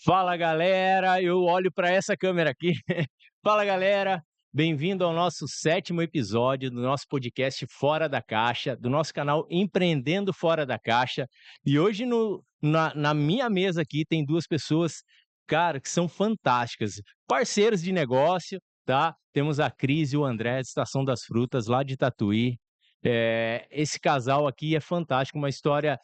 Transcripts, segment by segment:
Fala galera, eu olho para essa câmera aqui. Fala galera, bem-vindo ao nosso sétimo episódio do nosso podcast Fora da Caixa, do nosso canal Empreendendo Fora da Caixa. E hoje na minha mesa aqui tem duas pessoas, cara, que são fantásticas, parceiros de negócio, tá? Temos a Cris e o André, de Estação das Frutas, lá de Tatuí. Esse casal aqui é fantástico, uma história.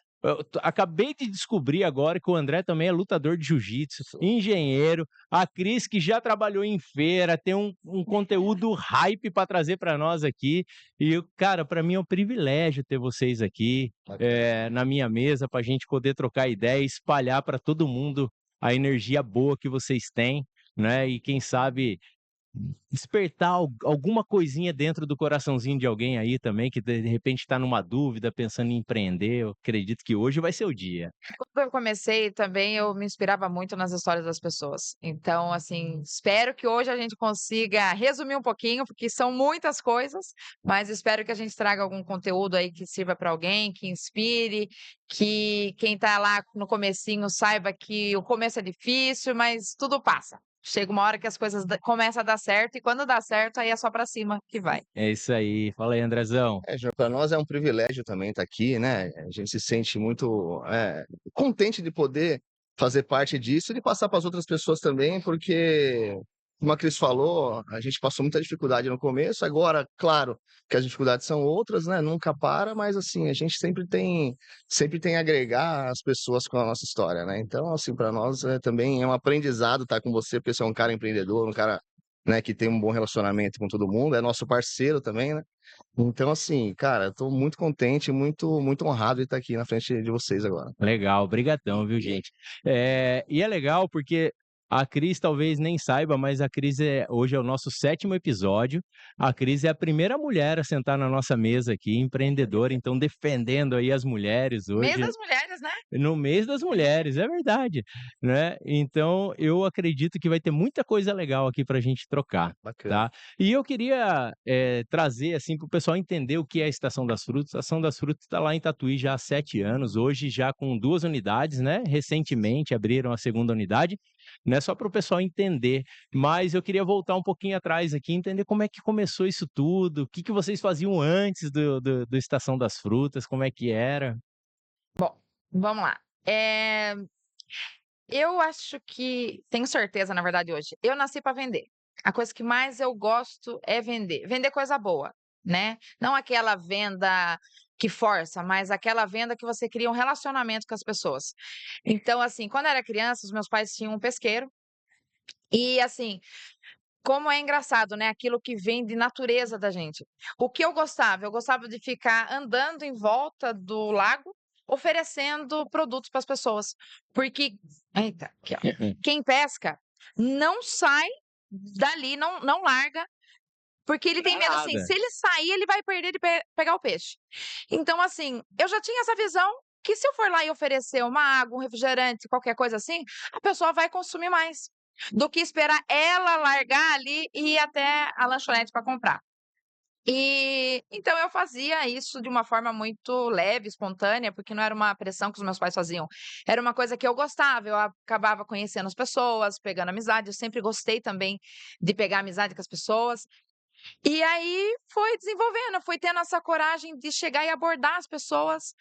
Acabei de descobrir agora que o André também é lutador de jiu-jitsu, engenheiro, a Cris que já trabalhou em feira, tem um conteúdo hype para trazer para nós aqui. E, cara, para mim é um privilégio ter vocês aqui Bacana. na minha mesa para a gente poder trocar ideia e espalhar para todo mundo a energia boa que vocês têm, né? E quem sabe despertar alguma coisinha dentro do coraçãozinho de alguém aí também, que de repente está numa dúvida, pensando em empreender. Eu acredito que hoje vai ser o dia. Quando eu comecei também, eu me inspirava muito nas histórias das pessoas. Então, assim, espero que hoje a gente consiga resumir um pouquinho, porque são muitas coisas, mas espero que a gente traga algum conteúdo aí que sirva para alguém, que inspire, que quem está lá no comecinho saiba que o começo é difícil, mas tudo passa. Chega uma hora que as coisas começam a dar certo e quando dá certo, aí é só para cima que vai. É isso aí. Fala aí, Andrezão. João, para nós é um privilégio também estar aqui, né? A gente se sente muito contente de poder fazer parte disso e de passar para as outras pessoas também, porque, como a Cris falou, a gente passou muita dificuldade no começo. Agora, claro que as dificuldades são outras, né? Nunca para, mas assim, a gente sempre tem a agregar as pessoas com a nossa história, né? Então, assim, para nós também é um aprendizado estar com você, porque você é um cara empreendedor, um cara, né, que tem um bom relacionamento com todo mundo, é nosso parceiro também, né? Então, assim, cara, eu tô muito contente, muito honrado de estar aqui na frente de vocês agora. Legal, brigadão, viu, gente. E é legal porque a Cris talvez nem saiba, mas a Cris hoje é o nosso sétimo episódio. A Cris é a primeira mulher a sentar na nossa mesa aqui, empreendedora, então defendendo aí as mulheres Mês hoje. das mulheres, né? No mês das mulheres, é verdade, né. Então eu acredito que vai ter muita coisa legal aqui pra gente trocar, Bacana. tá. E eu queria, trazer, assim, para o pessoal entender o que é a Estação das Frutas. A Estação das Frutas está lá em Tatuí já há 7 anos, hoje já com 2 unidades, né, recentemente abriram a segunda unidade, né, só para o pessoal entender. Mas eu queria voltar um pouquinho atrás aqui, entender como é que começou isso tudo, o que que vocês faziam antes do Estação das Frutas, como é que era? Bom, vamos lá. Eu acho que tenho certeza, na verdade, hoje, eu nasci para vender. A coisa que mais eu gosto é vender, vender coisa boa, né. Não aquela venda que força, mas aquela venda que você cria um relacionamento com as pessoas. Então, assim, quando eu era criança, os meus pais tinham um pesqueiro e, assim, como é engraçado, né, aquilo que vem de natureza da gente. O que eu gostava? Eu gostava de ficar andando em volta do lago, oferecendo produtos para as pessoas, porque eita, aqui ó, quem pesca não sai dali, não larga, porque ele tem Pra medo, assim, nada. se ele sair ele vai perder de pegar o peixe. Então, assim, eu já tinha essa visão que se eu for lá e oferecer uma água, um refrigerante, qualquer coisa assim, a pessoa vai consumir mais, do que esperar ela largar ali e ir até a lanchonete para comprar. E então eu fazia isso de uma forma muito leve, espontânea, porque não era uma pressão que os meus pais faziam. Era uma coisa que eu gostava, eu acabava conhecendo as pessoas, pegando amizade. Eu sempre gostei também de pegar amizade com as pessoas. E aí foi desenvolvendo, fui tendo essa coragem de chegar e abordar as pessoas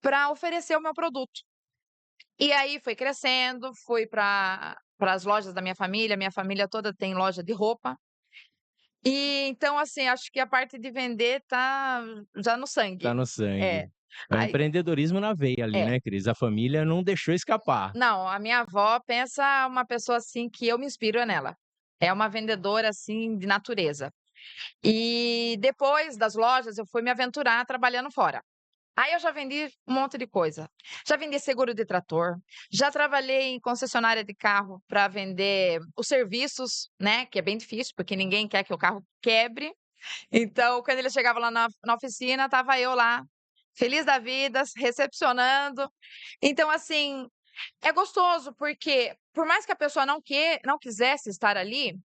para oferecer o meu produto. E aí foi crescendo, fui para as lojas da minha família toda tem loja de roupa. E então, assim, acho que a parte de vender tá já no Tá sangue. no É. sangue. É o Aí empreendedorismo na veia ali, é. né, Cris? A família não deixou escapar. Não, a minha avó, pensa uma pessoa, assim, que eu me inspiro é nela. É uma vendedora, assim, de natureza. E depois das lojas, eu fui me aventurar trabalhando fora. Aí eu já vendi um monte de coisa. Já vendi seguro de trator, já trabalhei em concessionária de carro para vender os serviços, né, que é bem difícil, porque ninguém quer que o carro quebre. Então, quando ele chegava lá na oficina, estava eu lá, feliz da vida, recepcionando. Então, assim, é gostoso, porque por mais que a pessoa não quisesse estar ali,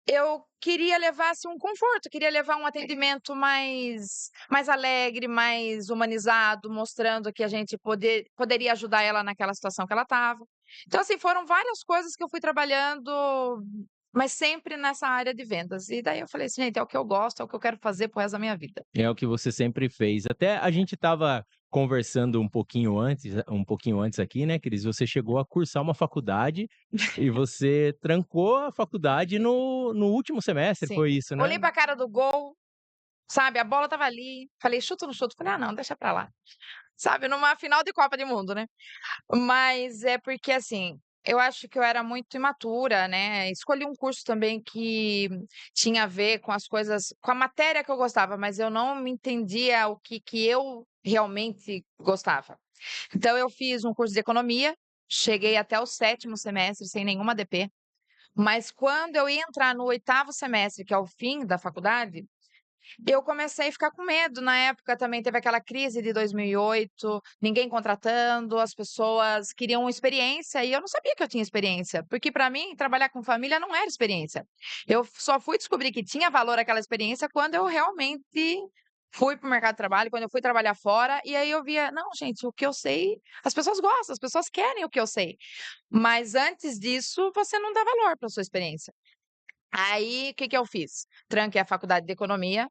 eu queria levar, assim, um conforto, queria levar um atendimento mais alegre, mais humanizado, mostrando que a gente poderia ajudar ela naquela situação que ela estava. Então, assim, foram várias coisas que eu fui trabalhando, mas sempre nessa área de vendas. E daí eu falei assim: "Gente, é o que eu gosto, é o que eu quero fazer pro resto da minha vida". É o que você sempre fez. Até a gente estava conversando um pouquinho antes aqui, né, Cris, você chegou a cursar uma faculdade e você trancou a faculdade no último semestre, Sim. foi isso, né? Olhei pra cara do gol, sabe, a bola estava ali, falei: "Chuto ou não chuto?" Falei: "Ah, não, deixa pra lá". Sabe, numa final de Copa do Mundo, né. Mas é porque, assim, eu acho que eu era muito imatura, né, escolhi um curso também que tinha a ver com as coisas com a matéria que eu gostava, mas eu não me entendia o que eu realmente gostava. Então eu fiz um curso de economia, cheguei até o 7º semestre sem nenhuma DP, mas quando eu ia entrar no 8º semestre, que é o fim da faculdade, eu comecei a ficar com medo. Na época também teve aquela crise de 2008, ninguém contratando, as pessoas queriam experiência e eu não sabia que eu tinha experiência, porque para mim trabalhar com família não era experiência. Eu só fui descobrir que tinha valor aquela experiência quando eu realmente fui para o mercado de trabalho, quando eu fui trabalhar fora, e aí eu via, não, gente, o que eu sei, as pessoas gostam, as pessoas querem o que eu sei. Mas antes disso, você não dá valor para sua experiência. Aí, o que que eu fiz? Tranquei a faculdade de economia,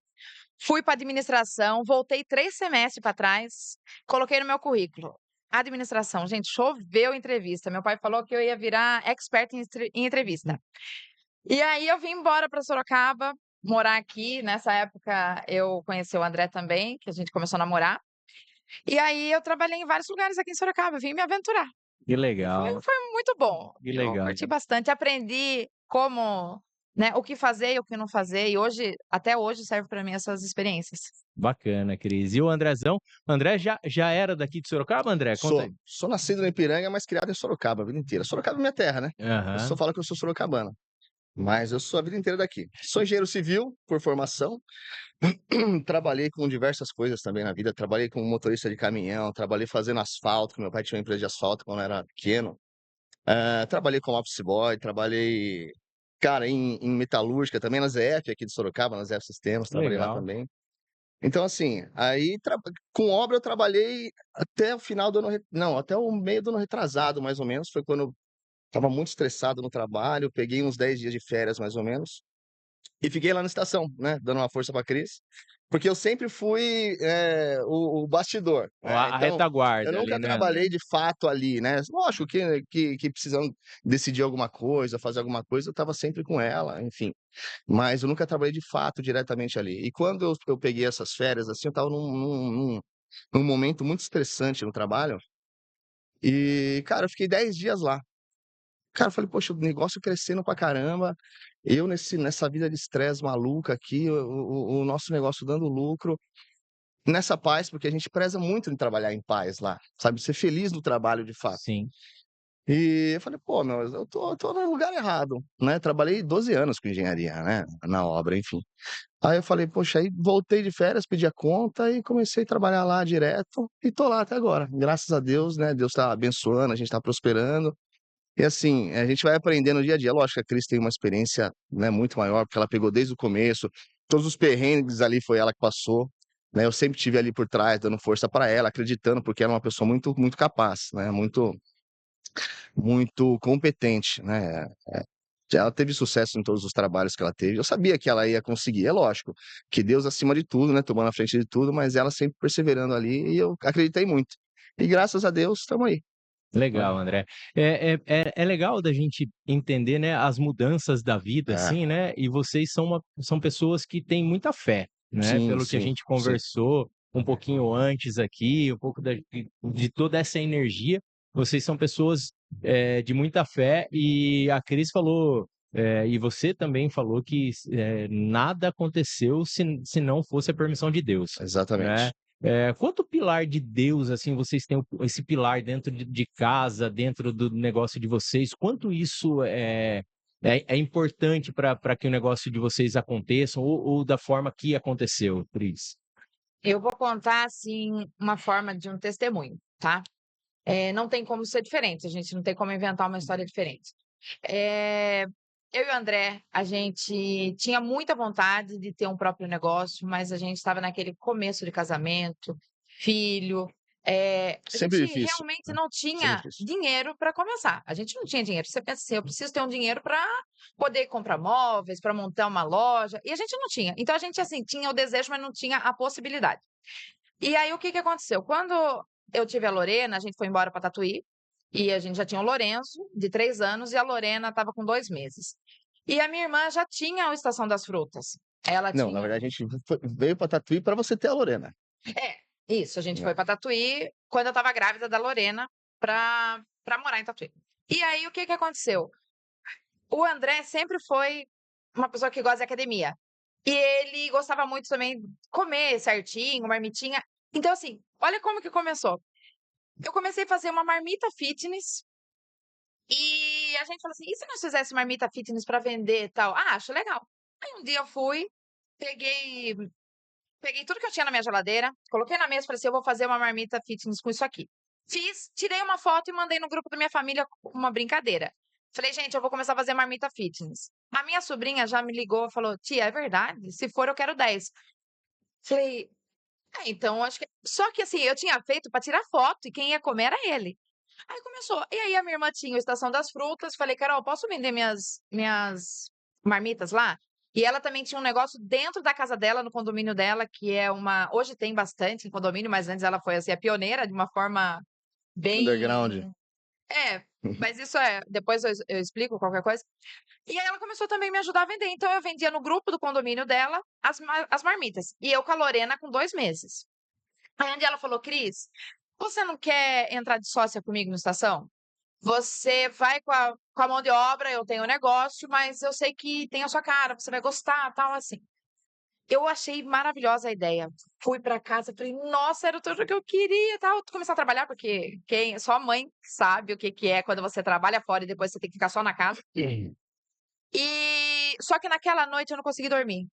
fui para administração, voltei 3 semestres para trás, coloquei no meu currículo, administração. Gente, choveu entrevista, meu pai falou que eu ia virar expert em entrevista. E aí eu vim embora para Sorocaba, morar aqui, nessa época eu conheci o André também, que a gente começou a namorar, e aí eu trabalhei em vários lugares aqui em Sorocaba, vim me aventurar. Que E foi legal, foi muito bom, que eu legal. curti bastante, aprendi como, né, o que fazer e o que não fazer, e hoje até hoje serve para mim essas experiências. Bacana, Cris. E o Andrezão? André já era daqui de Sorocaba, André? Conta aí. Sou nascido no Ipiranga, mas criado em Sorocaba a vida inteira. Sorocaba é minha terra, né? Eu só Aham. falo que eu sou sorocabano, mas eu sou a vida inteira daqui. Sou engenheiro civil por formação, trabalhei com diversas coisas também na vida. Trabalhei como motorista de caminhão, trabalhei fazendo asfalto, que meu pai tinha uma empresa de asfalto quando eu era pequeno. Trabalhei como office boy, trabalhei, cara, em metalúrgica também, na ZF aqui de Sorocaba, na ZF Sistemas, trabalhei lá Legal. também. Então, assim, aí com obra eu trabalhei até o final do ano, não, até o meio do ano retrasado, mais ou menos, foi quando eu estava muito estressado no trabalho, peguei uns 10 dias de férias, mais ou menos, e fiquei lá na estação, né, dando uma força pra Cris, porque eu sempre fui, o bastidor, né, A então eu retaguarda ali, nunca né? trabalhei de fato ali, né. Lógico que precisando decidir alguma coisa, fazer alguma coisa, eu estava sempre com ela, enfim, mas eu nunca trabalhei de fato diretamente ali. E quando eu peguei essas férias, assim, eu estava num momento muito estressante no trabalho, e, cara, eu fiquei 10 dias lá. Cara, eu falei: "Poxa, o negócio crescendo pra caramba, eu nessa vida de estresse maluca aqui, o nosso negócio dando lucro, nessa paz", porque a gente preza muito em trabalhar em paz lá, sabe, ser feliz no trabalho de fato. Sim. E eu falei: "Pô, meu, eu tô no lugar errado", né, trabalhei 12 anos com engenharia, né, na obra, enfim. Aí eu falei: "Poxa", aí voltei de férias, pedi a conta e comecei a trabalhar lá direto, e tô lá até agora. Graças a Deus, né, Deus tá abençoando, a gente tá prosperando. E assim, a gente vai aprendendo no dia a dia. Lógico que a Cris tem uma experiência, né, muito maior, porque ela pegou desde o começo, todos os perrengues ali foi ela que passou, né, eu sempre estive ali por trás, dando força para ela, acreditando, porque ela é uma pessoa muito muito capaz, né, muito competente, né, ela teve sucesso em todos os trabalhos que ela teve, eu sabia que ela ia conseguir, é lógico, que Deus acima de tudo, né, tomando a frente de tudo, mas ela sempre perseverando ali e eu acreditei muito. E graças a Deus estamos aí, né. Legal, André. É legal da gente entender, né, as mudanças da vida, É, assim, né, e vocês são pessoas que têm muita fé, né, sim, pelo que a sim, gente sim. conversou um pouquinho antes aqui, um pouco de toda essa energia, vocês são pessoas, de muita fé e a Cris falou, e você também falou que nada aconteceu se não fosse a permissão de Deus, né. Exatamente. Quanto pilar de Deus, assim, vocês têm esse pilar dentro de casa, dentro do negócio de vocês? Quanto isso é importante para que o negócio de vocês aconteça ou da forma que aconteceu, Cris? Eu vou contar, assim, uma forma de um testemunho, tá? Não tem como ser diferente, a gente não tem como inventar uma história diferente. Eh, eu e o André, a gente tinha muita vontade de ter um próprio negócio, mas a gente estava naquele começo de casamento, filho. A Sempre gente difícil, realmente né? não Sempre tinha difícil. dinheiro para começar. A gente não tinha dinheiro. Você pensa assim, eu preciso ter um dinheiro para poder comprar móveis, para montar uma loja. E a gente não tinha. Então a gente assim tinha o desejo, mas não tinha a possibilidade. E aí o que que aconteceu? Quando eu tive a Lorena, a gente foi embora para Tatuí. E a gente já tinha o Lorenzo, de 3 anos, e a Lorena estava com 2 meses. E a minha irmã já tinha a Estação das Frutas. Ela Não, na tinha. verdade, a gente veio pra Tatuí pra você ter a Lorena. É, isso, a gente Né? foi para Tatuí quando eu estava grávida da Lorena para morar em Tatuí. E aí o que que aconteceu? O André sempre foi uma pessoa que gosta de academia. E ele gostava muito também de comer certinho, marmitinha. Então, assim, olha como que começou. Eu comecei a fazer uma marmita fitness. E a gente falou assim: e se nós fizesse marmita fitness para vender e tal? Ah, acho legal. Aí um dia eu fui, peguei, peguei tudo que eu tinha na minha geladeira, coloquei na mesa e falei assim: eu vou fazer uma marmita fitness com isso aqui. Fiz, tirei uma foto e mandei no grupo da minha família com uma brincadeira. Falei, gente, eu vou começar a fazer marmita fitness. A minha sobrinha já me ligou e falou: tia, é verdade? Se for, eu quero 10. Falei, então acho que. Só que assim, eu tinha feito para tirar foto e quem ia comer era ele. Aí começou. E aí a minha irmã tinha o Estação das Frutas. Falei, Carol, posso vender minhas marmitas lá? E ela também tinha um negócio dentro da casa dela, no condomínio dela, que é uma. Hoje tem bastante em condomínio, mas antes ela foi assim, a pioneira de uma forma Underground. bem. É, mas isso é. Depois eu explico qualquer coisa. E aí ela começou também a me ajudar a vender. Então eu vendia no grupo do condomínio dela as marmitas. E eu com a Lorena com 2 meses. Aí um dia ela falou, Cris, você não quer entrar de sócia comigo no estação? Você vai com a mão de obra, eu tenho um negócio, mas eu sei que tem a sua cara, você vai gostar, tal, assim. Eu achei maravilhosa a ideia. Fui para casa, falei, nossa, era tudo que eu queria, tal. Começar a trabalhar, porque só a mãe sabe o que que é quando você trabalha fora e depois você tem que ficar só na casa. E só que naquela noite eu não consegui dormir.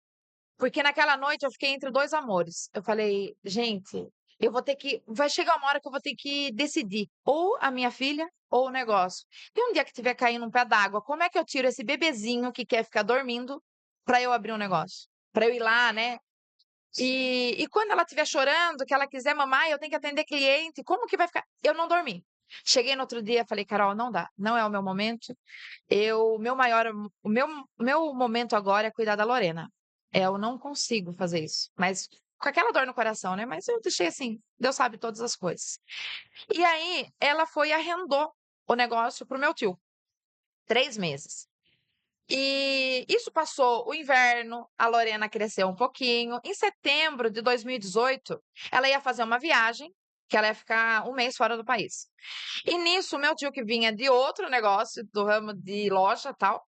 Porque naquela noite eu fiquei entre dois amores. Eu falei, gente, eu vou ter que. Vai chegar uma hora que eu vou ter que decidir ou a minha filha ou o negócio. E um dia que tiver caindo um pé d'água, como é que eu tiro esse bebezinho que quer ficar dormindo para eu abrir um negócio? Para eu ir lá, né? E quando ela estiver chorando, que ela quiser mamar, eu tenho que atender cliente, como que vai ficar? Eu não dormi. Cheguei no outro dia, falei, Carol, não dá, não é o meu momento. O meu momento agora é cuidar da Lorena. Eu não consigo fazer isso, mas com aquela dor no coração, né? Mas eu deixei assim, Deus sabe todas as coisas. E aí, ela foi e arrendou o negócio pro meu tio, 3 meses. E isso passou o inverno, a Lorena cresceu um pouquinho. Em setembro de 2018, ela ia fazer uma viagem, que ela ia ficar um mês fora do país. E nisso, o meu tio, que vinha de outro negócio, do ramo de loja e tal,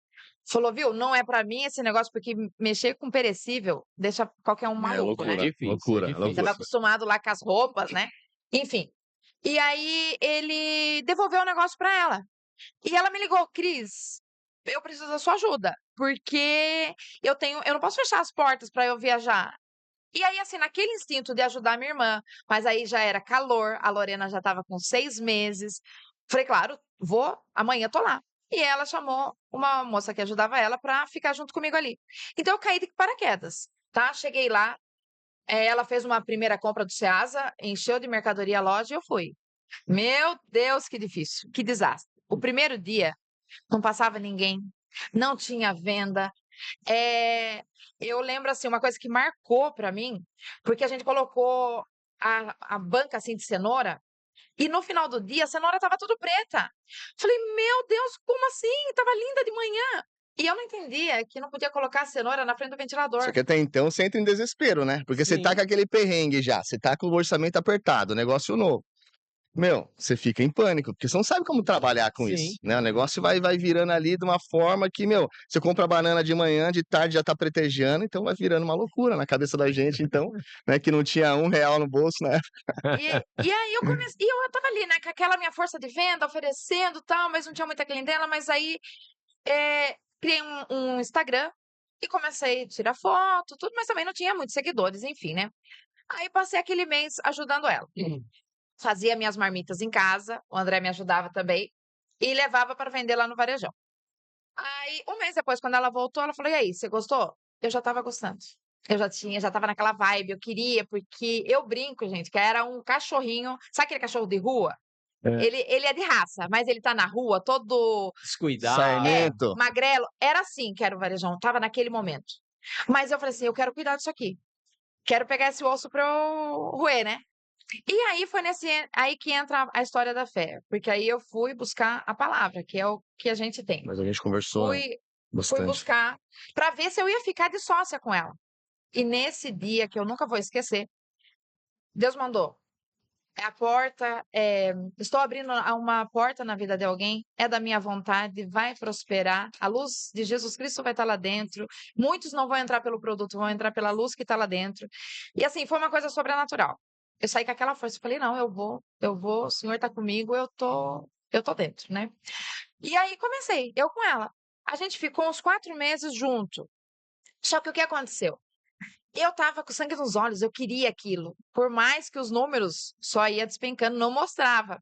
falou, viu, não é pra mim esse negócio, porque mexer com perecível deixa qualquer um É maluco, né? É loucura, difícil, é loucura, Estava difícil. loucura. acostumado lá com as roupas, né? Enfim. E aí ele devolveu o negócio pra ela. E ela me ligou, Cris, eu preciso da sua ajuda, porque eu não posso fechar as portas para eu viajar. E aí, assim, naquele instinto de ajudar a minha irmã, mas aí já era calor, a Lorena já estava com 6 meses. Falei, claro, vou, amanhã tô lá. E ela chamou uma moça que ajudava ela para ficar junto comigo ali. Então eu caí de paraquedas, tá? Cheguei lá, ela fez uma primeira compra do Ceasa, encheu de mercadoria a loja e eu fui. Meu Deus, que difícil, que desastre. O primeiro dia não passava ninguém, não tinha venda. Eh, eu lembro, assim, uma coisa que marcou para mim, porque a gente colocou a banca, assim, de cenoura, e no final do dia a cenoura estava tudo preta. Falei: "Meu Deus, como assim? Estava linda de manhã". E eu não entendia que não podia colocar a cenoura na frente do Só ventilador. que até então você entra em desespero, né? Porque você tá com Sim, aquele perrengue já, você tá com o orçamento apertado, negócio novo. Meu, você fica em pânico, porque você não sabe como trabalhar com isso, sim. né? O negócio vai virando ali de uma forma que, meu, você compra banana de manhã, de tarde já tá pretejando, então vai virando uma loucura na cabeça da gente, então, né, que não tinha R$ 1 no bolso, né? E aí eu comecei, e eu estava ali, né, com aquela minha força de venda, oferecendo, tal, mas não tinha muita clientela, mas aí criei um Instagram e comecei a tirar foto, tudo, mas também não tinha muitos seguidores, enfim, né? Aí passei aquele mês ajudando ela. Fazia minhas marmitas em casa, o André me ajudava também, e levava para vender lá no varejão. Aí, um mês depois, quando ela voltou, ela falou: "E aí, você gostou?" Eu já estava gostando. Já estava naquela vibe, eu queria, porque eu brinco, gente, que era um cachorrinho, sabe aquele cachorro de rua? É. Ele é de raça, mas ele tá na rua todo Descuidado. Sarnento. magrelo. Era assim que era o Varejão, estava naquele momento. Mas eu falei assim: "Eu quero cuidar disso aqui. Quero pegar esse osso pra eu roer, né". E aí foi nesse aí que entra a história da fé, porque aí eu fui buscar a palavra, que é o que a gente tem. Mas a gente conversou Fui bastante. buscar para ver se eu ia ficar de sócia com ela. E nesse dia, que eu nunca vou esquecer, Deus mandou. É a porta, estou abrindo uma porta na vida de alguém, é da minha vontade, vai prosperar, a luz de Jesus Cristo vai estar lá dentro, muitos não vão entrar pelo produto, vão entrar pela luz que está lá dentro. E assim, foi uma coisa sobrenatural. Eu saí com aquela força, eu falei, não, eu vou, o Senhor está comigo, eu tô dentro, né? E aí comecei, eu com ela. A gente ficou uns 4 meses junto. Só que o que aconteceu? Eu estava com sangue nos olhos, eu queria aquilo. Por mais que os números só ia despencando, não mostrava.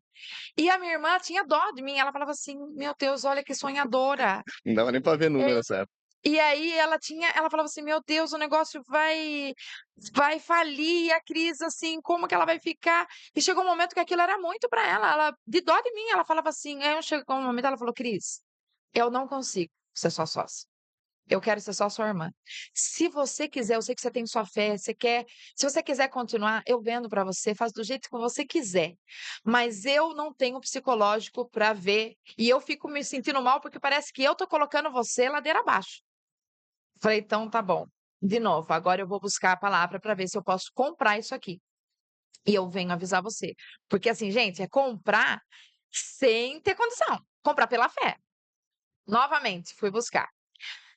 E a minha irmã tinha dó de mim, ela falava assim: "Meu Deus, olha que sonhadora". Não dava nem pra ver número É. nessa época. E aí ela falava assim: "Meu Deus, o negócio vai falir, a Cris, assim, como que ela vai ficar?". E chegou um momento que aquilo era muito para ela, de dó de mim, ela falava assim, aí chegou um momento, ela falou: "Cris, eu não consigo ser sua sócia. Eu quero ser só sua irmã. Se você quiser, eu sei que você tem sua fé, se você quiser continuar, eu vendo para você, faz do jeito que você quiser. Mas eu não tenho psicológico para ver e eu fico me sentindo mal porque parece que eu tô colocando você ladeira abaixo". Falei: "Então tá bom". De novo, agora eu vou buscar a palavra para ver se eu posso comprar isso aqui. E eu venho avisar você. Porque assim, gente, é comprar sem ter condição. Comprar pela fé. Novamente, fui buscar.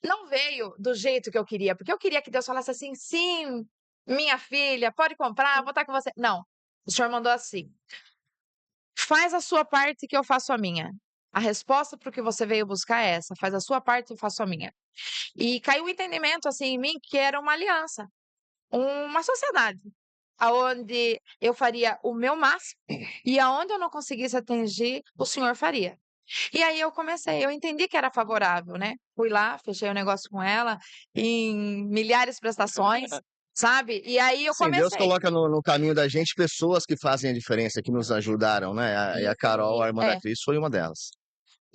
Não veio do jeito que eu queria, porque eu queria que Deus falasse assim: "Sim, minha filha, pode comprar, eu vou estar com você". Não, o senhor mandou assim: "Faz a sua parte que eu faço a minha". A resposta para o que você veio buscar é essa: "Faz a sua parte, eu faço a minha". E caiu o entendimento, assim, em mim, que era uma aliança, uma sociedade, aonde eu faria o meu máximo e aonde eu não conseguisse atingir, o senhor faria. E aí eu entendi que era favorável, né. Fui lá, fechei o negócio com ela, em milhares de prestações, sabe. E aí eu Sim, Deus comecei. coloca no caminho da gente pessoas que fazem a diferença, que nos ajudaram, né, e a Carol, a irmã da É. Cris, foi uma delas.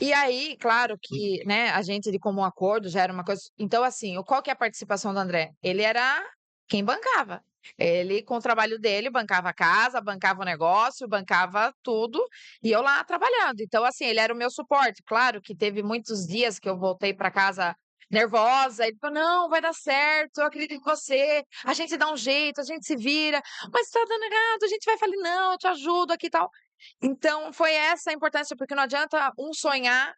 E aí, claro que, né, a gente de comum acordo já era uma coisa então assim, qual que é a participação do André? Ele era quem bancava. Ele, com o trabalho dele, bancava a casa, bancava o negócio, bancava tudo, e eu lá trabalhando. Então assim, ele era o meu suporte. Claro que teve muitos dias que eu voltei para casa nervosa, ele falou: "Não, vai dar certo, eu acredito em você, a gente dá um jeito, a gente se vira, mas tá dando errado, a gente vai". Falei: "Não, eu te ajudo aqui e tal". Então foi essa a importância, porque não adianta um sonhar,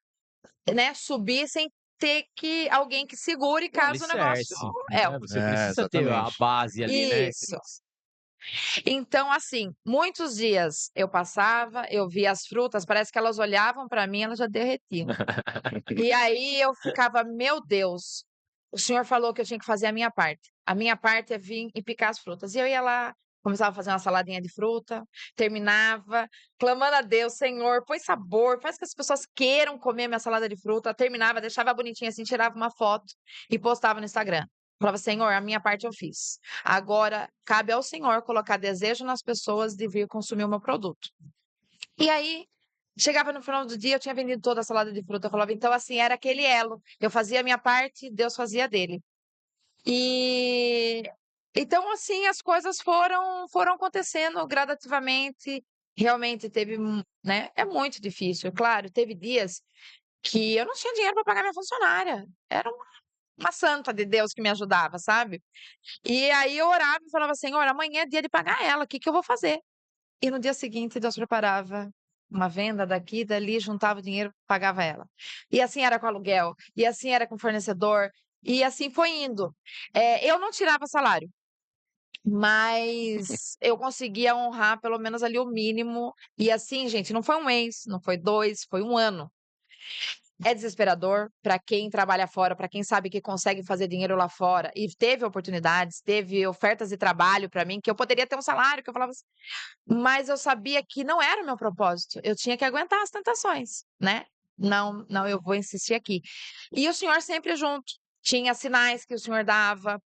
né, subir sem ter que alguém que segure O caso o negócio alicerce, é. né, você É, precisa ter a exatamente. base ali, né, Isso. Cris? Então, assim, muitos dias eu passava, eu via as frutas, parece que elas olhavam para mim, elas já derretiam. E aí eu ficava: "Meu Deus, o senhor falou que eu tinha que fazer a minha parte. A minha parte é vir e picar as frutas". E eu ia lá, começava a fazer uma saladinha de fruta, terminava, clamando a Deus: "Senhor, põe sabor, faz que as pessoas queiram comer minha salada de fruta". Terminava, deixava bonitinha assim, tirava uma foto e postava no Instagram. Falava: "Senhor, a minha parte eu fiz. Agora cabe ao Senhor colocar desejo nas pessoas de vir consumir o meu produto". E aí, chegava no final do dia, eu tinha vendido toda a salada de fruta, eu falava então, assim, era aquele elo, eu fazia a minha parte, Deus fazia a dele. E então, assim, as coisas foram acontecendo gradativamente, realmente teve né, é muito difícil, claro, teve dias que eu não tinha dinheiro para pagar minha funcionária, era uma santa de Deus que me ajudava, sabe. E aí eu orava e falava: "Senhor, amanhã é dia de pagar ela, o que que eu vou fazer?". E no dia seguinte Deus preparava uma venda daqui e dali, juntava o dinheiro, pagava ela. E assim era com aluguel, e assim era com fornecedor, e assim foi indo. Eu não tirava salário, mas eu conseguia honrar pelo menos ali o mínimo, e assim, gente, não foi um mês, não foi 2, foi um ano. É desesperador para quem trabalha fora, para quem sabe que consegue fazer dinheiro lá fora e teve oportunidades, teve ofertas de trabalho para mim, que eu poderia ter um salário, que eu falava assim, mas eu sabia que não era o meu propósito, eu tinha que aguentar as tentações, né. não, não, eu vou insistir aqui. E o Senhor sempre junto. Tinha sinais que o Senhor dava,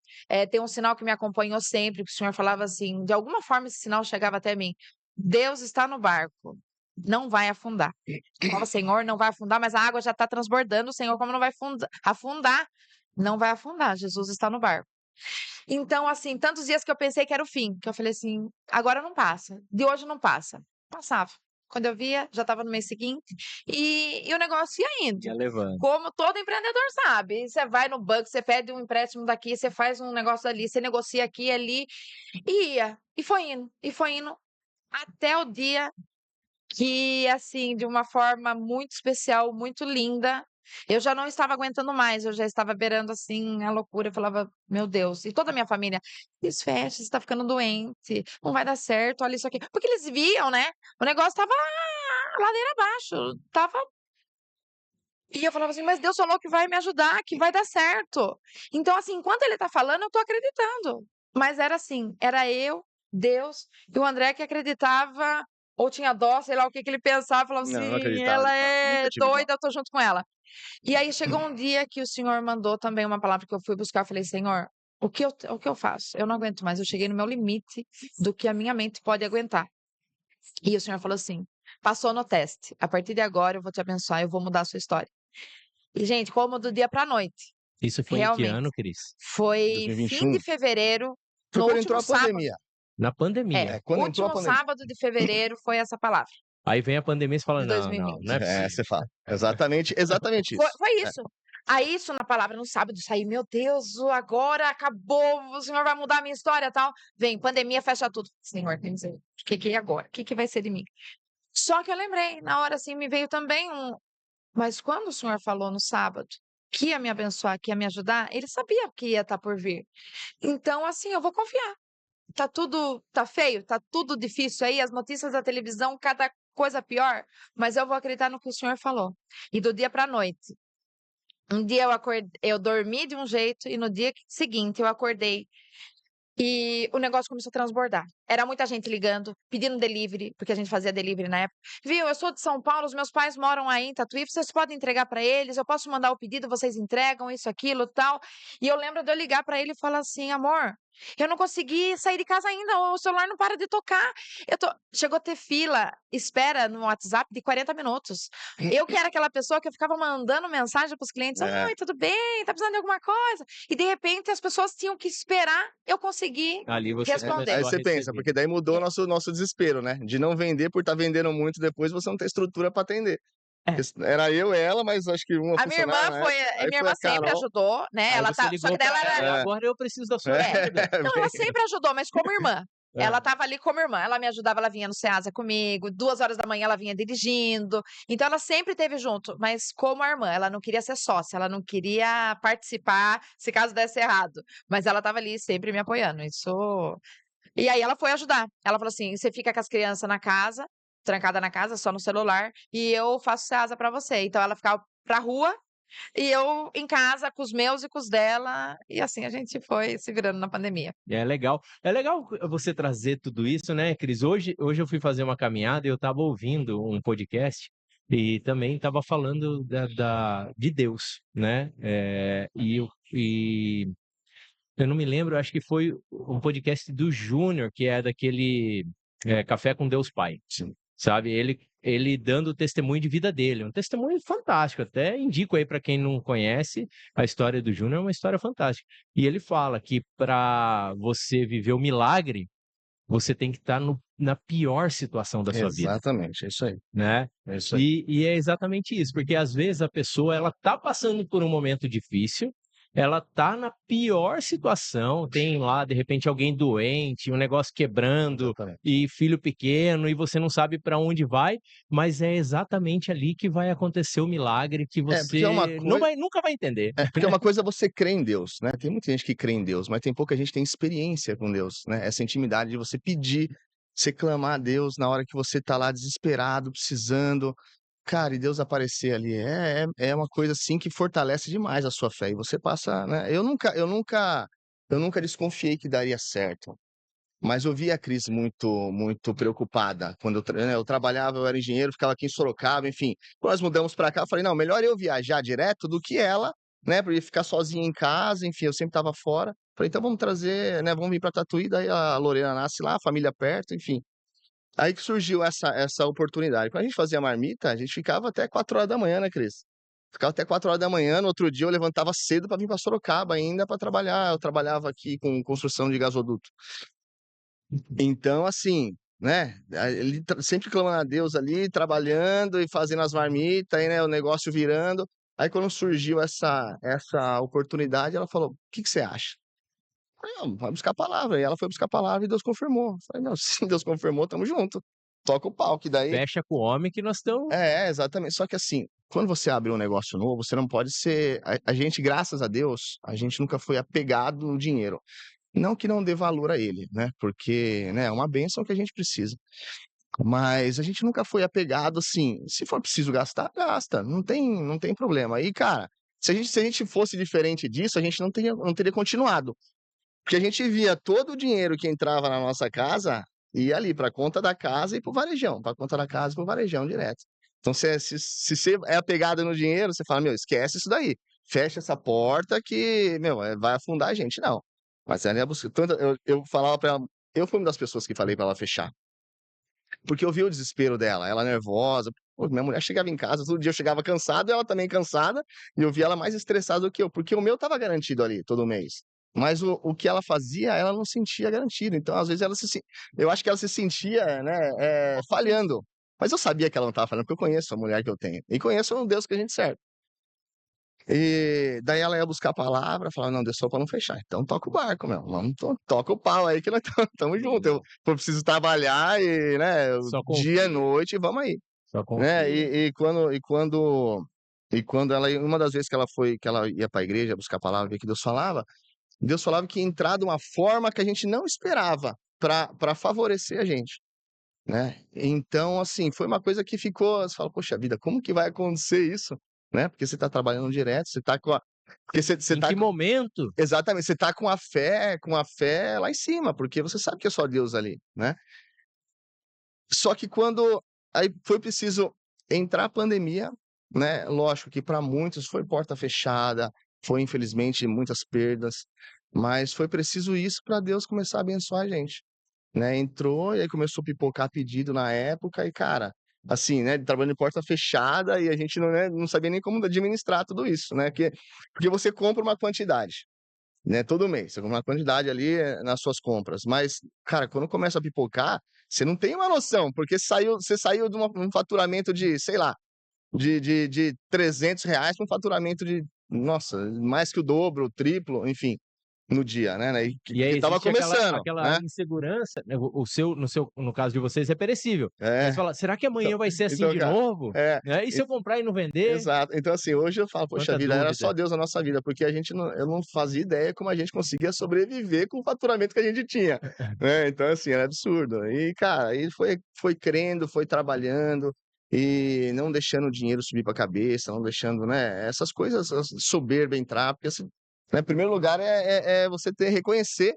tem um sinal que me acompanhou sempre, que o Senhor falava assim, de alguma forma esse sinal chegava até mim. Deus está no barco, não vai afundar. Eu falava, Senhor, não vai afundar, mas a água já está transbordando, Senhor, como não vai afundar? Não vai afundar, Jesus está no barco. Então, assim, tantos dias que eu pensei que era o fim, que eu falei assim, agora não passa, de hoje não passa. Passava. Quando eu via, já estava no mês seguinte, e o negócio ia indo. Ia levando. Como todo empreendedor sabe, você vai no banco, você pede um empréstimo daqui, você faz um negócio ali, você negocia aqui e ali, e ia, e foi indo, até o dia que, assim, de uma forma muito especial, muito linda, eu já não estava aguentando mais, eu já estava beirando, assim, a loucura. Eu falava, meu Deus, e toda a minha família, desfecha, você está ficando doente, não vai dar certo, olha isso aqui. Porque eles viam, né? O negócio estava ladeira abaixo, estava. E eu falava assim, mas Deus falou que vai me ajudar, que vai dar certo. Então, assim, enquanto ele está falando, eu estou acreditando. Mas era assim, era eu, Deus e o André que acreditava, ou tinha dó, sei lá o que que ele pensava, falava Não, não assim, acreditava ela de fato. é Nunca tive dó. doida, eu tô junto com ela. E aí chegou um dia que o Senhor mandou também uma palavra que eu fui buscar, eu falei, Senhor, o que eu faço? Eu não aguento mais, eu cheguei no meu limite do que a minha mente pode aguentar. E o Senhor falou assim, passou no teste, a partir de agora eu vou te abençoar, eu vou mudar a sua história. E, gente, como do dia pra noite, Isso foi em que realmente. ano, Cris? Foi fim de 2021. fevereiro, Foi no quando último entrou a sábado. pandemia. Na pandemia. É, quando entrou a Último pandemia. sábado de fevereiro foi essa palavra, Aí vem a pandemia e você fala, de não é 2020. possível. você fala. Exatamente Foi, isso. foi isso. Aí, isso na palavra no sábado, saí, meu Deus, agora acabou, o Senhor vai mudar a minha história e tal. Vem, pandemia, fecha tudo. Senhor, tem que dizer, o que é agora? O que vai ser de mim? Só que eu lembrei, na hora assim, me veio também mas quando o Senhor falou no sábado que ia me abençoar, que ia me ajudar, ele sabia o que ia estar por vir. Então, assim, eu vou confiar. Tá feio, tá tudo difícil aí, as notícias da televisão, cada coisa pior, mas eu vou acreditar no que o Senhor falou. E do dia para a noite. Um dia eu dormi de um jeito e no dia seguinte eu acordei e o negócio começou a transbordar. Era muita gente ligando, pedindo delivery, porque a gente fazia delivery na época. Viu, eu sou de São Paulo, os meus pais moram aí em Tatuí, vocês podem entregar para eles, eu posso mandar o pedido, vocês entregam isso, aquilo, tal. E eu lembro de eu ligar para ele e falar assim, amor, eu não consegui sair de casa ainda, o celular não para de tocar. Chegou a ter fila, espera no WhatsApp de 40 minutos. Eu que era aquela pessoa que eu ficava mandando mensagem para os clientes, oi, tudo bem, tá precisando de alguma coisa? E de repente as pessoas tinham que esperar eu conseguir Ali você responder. Aí começou a você pensa, receber. porque daí mudou o nosso desespero, né? De não vender por estar vendendo muito depois, você não ter estrutura para atender. Era eu e ela, mas acho que uma A minha irmã funcionária, né? foi, Aí minha foi irmã a sempre Carol. ajudou, né? Aí Ela você só ligou que pra dela era. ela, agora eu preciso da sua ajuda. Não, ela sempre ajudou, mas como irmã. É. Ela estava ali como irmã. Ela me ajudava, ela vinha no Ceasa comigo, 2 horas da manhã ela vinha dirigindo. Então ela sempre esteve junto, mas como a irmã, ela não queria ser sócia, ela não queria participar se caso desse errado. Mas ela estava ali sempre me apoiando. Isso. E aí ela foi ajudar. Ela falou assim: você fica com as crianças na casa, trancada na casa, só no celular, e eu faço Ceasa para você. Então ela ficava pra rua. E eu em casa com os meus e com os dela, e assim a gente foi se virando na pandemia. É legal. É legal você trazer tudo isso, né, Cris? Hoje eu fui fazer uma caminhada e eu estava ouvindo um podcast e também estava falando de Deus, né? E eu não me lembro, acho que foi um podcast do Júnior, que é daquele Café com Deus Pai. Sim. Sabe? Ele dando o testemunho de vida dele. Um testemunho fantástico. Até indico aí para quem não conhece a história do Júnior, é uma história fantástica. E ele fala que para você viver o milagre, você tem que estar na pior situação da sua vida, Exatamente, é isso aí. né? É isso aí. E é exatamente isso, porque às vezes a pessoa ela tá passando por um momento difícil, ela tá na pior situação, tem lá de repente alguém doente, um negócio quebrando Exatamente. e filho pequeno e você não sabe para onde vai, mas é exatamente ali que vai acontecer o milagre que porque você é uma nunca vai entender. porque uma coisa é você crer em Deus, né? Tem muita gente que crê em Deus, mas tem pouca gente que tem experiência com Deus, né? Essa intimidade de você pedir, você clamar a Deus na hora que você tá lá desesperado, precisando, cara, e Deus aparecer ali, é uma coisa, assim, que fortalece demais a sua fé, e você passa, né? Eu nunca desconfiei que daria certo. Mas eu via a Cris muito preocupada. Quando eu trabalhava, eu era engenheiro, ficava aqui em Sorocaba, enfim. Quando nós mudamos para cá, eu falei, não, melhor eu viajar direto do que ela, né? Porque ficar sozinha em casa, enfim, eu sempre estava fora. Falei, então vamos trazer, né? Vamos vir para Tatuí, daí a Lorena nasce lá, a família perto, enfim. Aí que surgiu essa oportunidade. Quando a gente fazia marmita, a gente ficava até 4 horas da manhã, né, Cris? Ficava até 4 horas da manhã, no outro dia eu levantava cedo para vir para Sorocaba ainda para trabalhar. Eu trabalhava aqui com construção de gasoduto. Então, assim, né, ele sempre clamando a Deus ali, trabalhando e fazendo as marmitas, aí, né, o negócio virando. Aí quando surgiu essa oportunidade, ela falou: "O que que você acha?" Eu falei: "Não, vai buscar a palavra." E ela foi buscar a palavra e Deus confirmou. Eu falei: "Não, se Deus confirmou, tamo junto. Toca o pau." Que daí Fecha com o homem que nós estamos. exatamente. Só que assim, quando você abre um negócio novo, você não pode ser a gente, graças a Deus, a gente nunca foi apegado no dinheiro. Não que não dê valor a ele, né, porque, né, é uma bênção que a gente precisa. Mas a gente nunca foi apegado, assim, se for preciso gastar, gasta, não tem problema. E, cara, se a gente fosse diferente disso, a gente não teria continuado. Porque a gente via todo o dinheiro que entrava na nossa casa, ia ali pra conta da casa e para o varejão, pra conta da casa e para o varejão direto. Então se você é apegado no dinheiro, você fala: "Meu, esquece isso daí, fecha essa porta que, meu, vai afundar a gente." Não, mas ela ia buscar tanto eu falava pra ela, eu fui uma das pessoas que falei pra ela fechar, porque eu vi o desespero dela, ela nervosa. Pô, minha mulher chegava em casa, todo dia eu chegava cansado, ela também cansada, e eu via ela mais estressada do que eu, porque o meu estava garantido ali todo mês. Mas o que ela fazia, ela não sentia garantido. Então, às vezes, eu acho que ela se sentia, né, falhando. Mas eu sabia que ela não estava falhando, porque eu conheço a mulher que eu tenho. E conheço o Deus que a gente serve. E daí ela ia buscar a palavra, falava: "Não, Deus falou pra não fechar, então toca o barco, meu, vamos toca o pau aí que nós estamos junto, eu preciso trabalhar e, né, Só dia e confia, noite, vamos aí." só Né, confia. e quando ela uma das vezes que ela ia pra igreja buscar a palavra, ver que Deus falava que ia entrar de uma forma que a gente não esperava pra favorecer a gente, né. Então, assim, foi uma coisa que ficou, você fala: "Poxa vida, como que vai acontecer isso?" Né, porque você tá trabalhando direto, você tá com a porque você Em tá que com momento? exatamente, você tá com a fé lá em cima, porque você sabe que é só Deus ali, né. Só que quando aí foi preciso entrar a pandemia, né, lógico que para muitos foi porta fechada, foi infelizmente muitas perdas, mas foi preciso isso para Deus começar a abençoar a gente, né. Entrou e aí começou a pipocar pedido na época e, cara, assim, né, trabalhando em porta fechada e a gente não, né, não sabia nem como administrar tudo isso, né, porque você compra uma quantidade, né, todo mês, você compra uma quantidade ali, nas suas compras, mas, cara, quando começa a pipocar, você não tem uma noção, porque você saiu de um faturamento de, sei lá, de R$ 300 para um faturamento de, nossa, mais que o dobro, o triplo, enfim, no dia, né, e E aí porque estava existe aquela começando, aquela né. insegurança, né, no caso de vocês é perecível. Aí você É, fala: "Será que então amanhã vai ser assim então, de cara, novo? é, Né, e se e eu comprar e não vender?" exato. Então, assim, hoje eu falo: "Poxa Quanta vida, era dúvida. só Deus na nossa vida", porque eu não fazia ideia como a gente conseguia sobreviver com o faturamento que a gente tinha, né, então, assim, era absurdo. E, cara, aí foi crendo, foi trabalhando e não deixando o dinheiro subir pra cabeça, não deixando, né, essas coisas, soberba entrar, porque, assim, né, em primeiro lugar é você reconhecer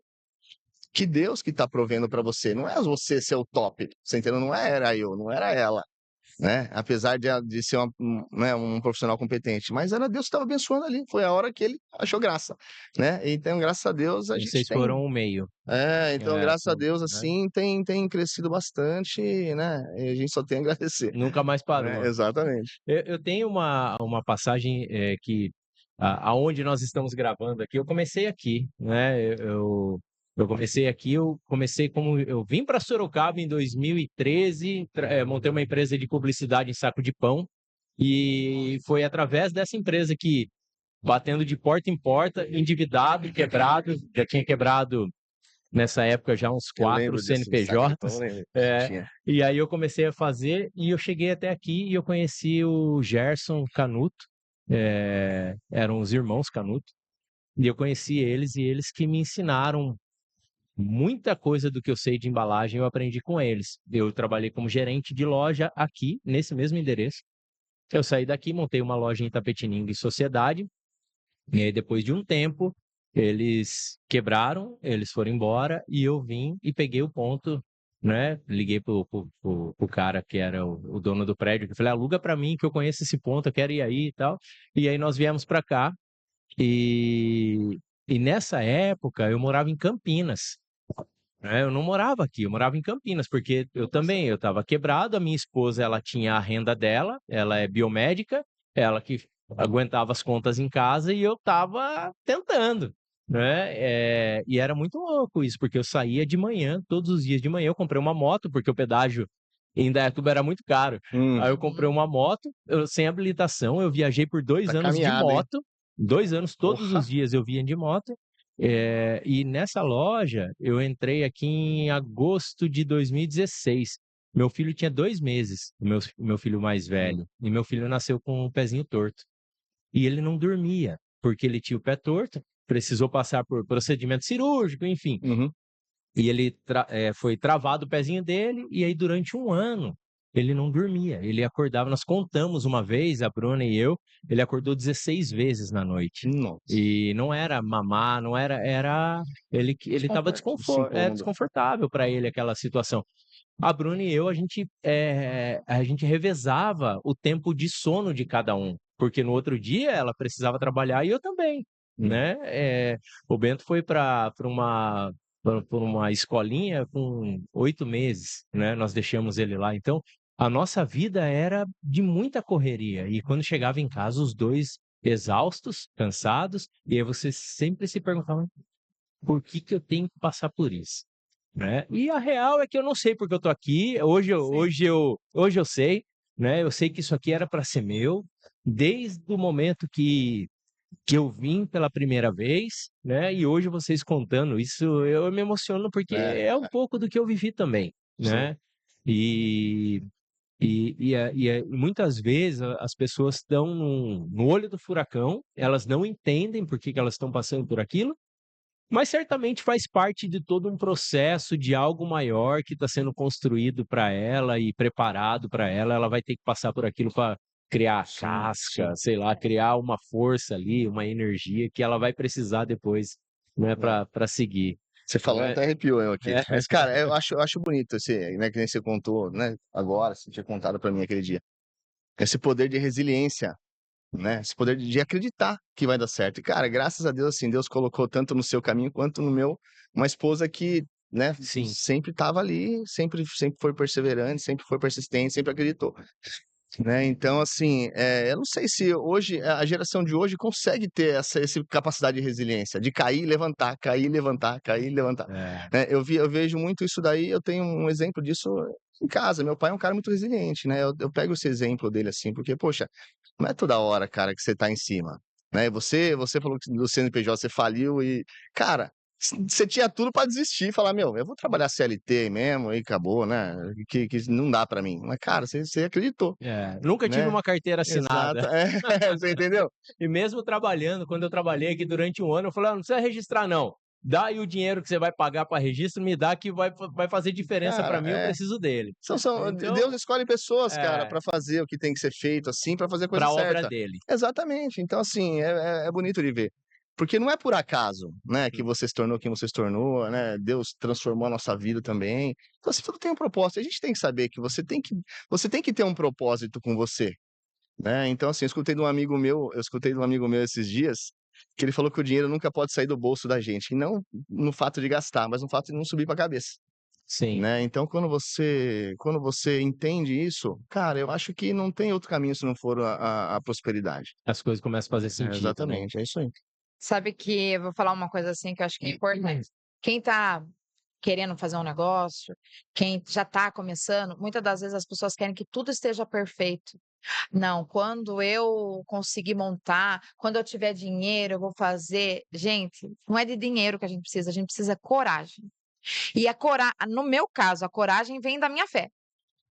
que Deus que tá provendo pra você, não é você ser o top, você entendeu? Não era eu, não era ela, né, apesar de ser né, um profissional competente, mas era Deus que estava abençoando ali, foi a hora que ele achou graça, né, então graças a Deus a gente Vocês tem foram o meio. então graças a Deus, Né, assim, tem crescido bastante, né, e a gente só tem a agradecer, nunca mais né, parou. exatamente. Eu tenho uma passagem, que aonde nós estamos gravando aqui, eu comecei aqui, né, eu comecei aqui, eu vim para Sorocaba em 2013, montei uma empresa de publicidade em saco de pão, e foi através dessa empresa que, batendo de porta em porta, endividado, quebrado, já tinha quebrado nessa época já uns Eu 4 lembro disso, do saco de pão, eu CNPJs, lembro, eh, tinha. e aí eu comecei a fazer e eu cheguei até aqui e eu conheci o Gerson Canuto, eram os irmãos Canuto, e eu conheci eles e eles que me ensinaram muita coisa do que eu sei de embalagem, eu aprendi com eles. Eu trabalhei como gerente de loja aqui, nesse mesmo endereço. Eu saí daqui, montei uma loja em Itapetininga em Sociedade, e aí depois de um tempo Eles quebraram, eles foram embora e eu vim e peguei o ponto, né? Liguei pro cara que era o dono do prédio, que eu falei, aluga para mim que eu conheço esse ponto, eu quero ir aí e tal. E aí nós viemos para cá e, e nessa época eu morava em Campinas. Eu não morava aqui, eu morava em Campinas, porque eu também, eu estava quebrado, a minha esposa, ela tinha a renda dela, ela é biomédica, ela que aguentava as contas em casa e eu estava tentando, né? E era muito louco isso, porque eu saía de manhã, todos os dias de manhã, eu comprei uma moto, porque o pedágio em Indaiatuba era muito caro. Aí eu comprei uma moto, sem habilitação, eu viajei por 2 Tá anos de caminhada, hein? moto, 2 anos, todos os Porra. dias eu vinha de moto, e nessa loja, eu entrei aqui em agosto de 2016. Meu filho tinha 2 meses, o meu filho mais velho. E meu filho nasceu com o pezinho torto. E ele não dormia, porque ele tinha o pé torto, precisou passar por procedimento cirúrgico, enfim. Uhum. E ele foi travado o pezinho dele, e aí durante 1 ano ele não dormia. Ele acordava, nós contamos uma vez, a Bruna e eu, ele acordou 16 vezes na noite. Nossa. E não era mamar, não era. Ele estava desconfortável para ele aquela situação. A Bruna e eu, a gente revezava o tempo de sono de cada um, porque no outro dia ela precisava trabalhar e eu também, né? O Bento foi para uma escolinha com 8 meses, né? Nós deixamos ele lá. Então, a nossa vida era de muita correria. E quando chegava em casa, os dois exaustos, cansados, e aí você sempre se perguntava por que eu tenho que passar por isso, né? E a real é que eu não sei porque eu tô aqui. Hoje eu sei, né? Eu sei que isso aqui era para ser meu desde o momento que eu vim pela primeira vez, né? E hoje vocês contando isso, eu me emociono porque é um pouco do que eu vivi também, né? E, muitas vezes as pessoas estão no olho do furacão, elas não entendem por que elas estão passando por aquilo, mas certamente faz parte de todo um processo de algo maior que está sendo construído para ela e preparado para ela. Ela vai ter que passar por aquilo para criar casca, sei lá, criar uma força ali, uma energia que ela vai precisar depois, né, para seguir. Você falando É, até arrepiou eu aqui. é, Mas, cara, eu acho bonito esse, né, que nem você contou, né, agora, você tinha contado pra mim aquele dia. Esse poder de resiliência, né, esse poder de acreditar que vai dar certo. E, cara, graças a Deus, assim, Deus colocou tanto no seu caminho quanto no meu, uma esposa que, né, sim, sempre estava ali, sempre foi perseverante, sempre foi persistente, sempre acreditou. Né? Então, assim, eu não sei se hoje, a geração de hoje consegue ter essa capacidade de resiliência, de cair e levantar, cair e levantar, cair e levantar. é, Né? Eu vejo muito isso daí, eu tenho um exemplo disso em casa. Meu pai é um cara muito resiliente, né? Eu pego esse exemplo dele assim, porque, poxa, não é toda hora, cara, que você tá em cima. Né? Você falou que do CNPJ você faliu e, cara, você tinha tudo para desistir e falar, meu, eu vou trabalhar CLT mesmo e acabou, né? Que não dá para mim. Mas, cara, você acreditou. Nunca tive Né? uma carteira assinada. Exato, você entendeu? E mesmo trabalhando, quando eu trabalhei aqui durante 1 ano, eu falei, não precisa registrar não. Dá aí o dinheiro que você vai pagar para registro, me dá que vai fazer diferença para Cara, mim, eu preciso dele. Deus Então, escolhe pessoas, cara, é, para fazer o que tem que ser feito, assim, para fazer a coisa para a obra certa. dele. Exatamente. Então, assim, é bonito de ver. Porque não é por acaso, né, que você se tornou quem você se tornou, né? Deus transformou a nossa vida também. Então, assim, tudo tem um propósito. A gente tem que saber que você tem que ter um propósito com você, né? Então, assim, eu escutei de um amigo meu esses dias, que ele falou que o dinheiro nunca pode sair do bolso da gente, e não no fato de gastar, mas no fato de não subir para a cabeça. Sim, Né? Então, quando você entende isso, cara, eu acho que não tem outro caminho se não for a prosperidade. as coisas começam a fazer sentido, né? Exatamente, é isso aí. Sabe que eu vou falar uma coisa assim que eu acho que é importante. Quem tá querendo fazer um negócio, quem já tá começando, muitas das vezes as pessoas querem que tudo esteja perfeito. Não, quando eu conseguir montar, quando eu tiver dinheiro, eu vou fazer. Gente, não é de dinheiro que a gente precisa coragem. E no meu caso, a coragem vem da minha fé,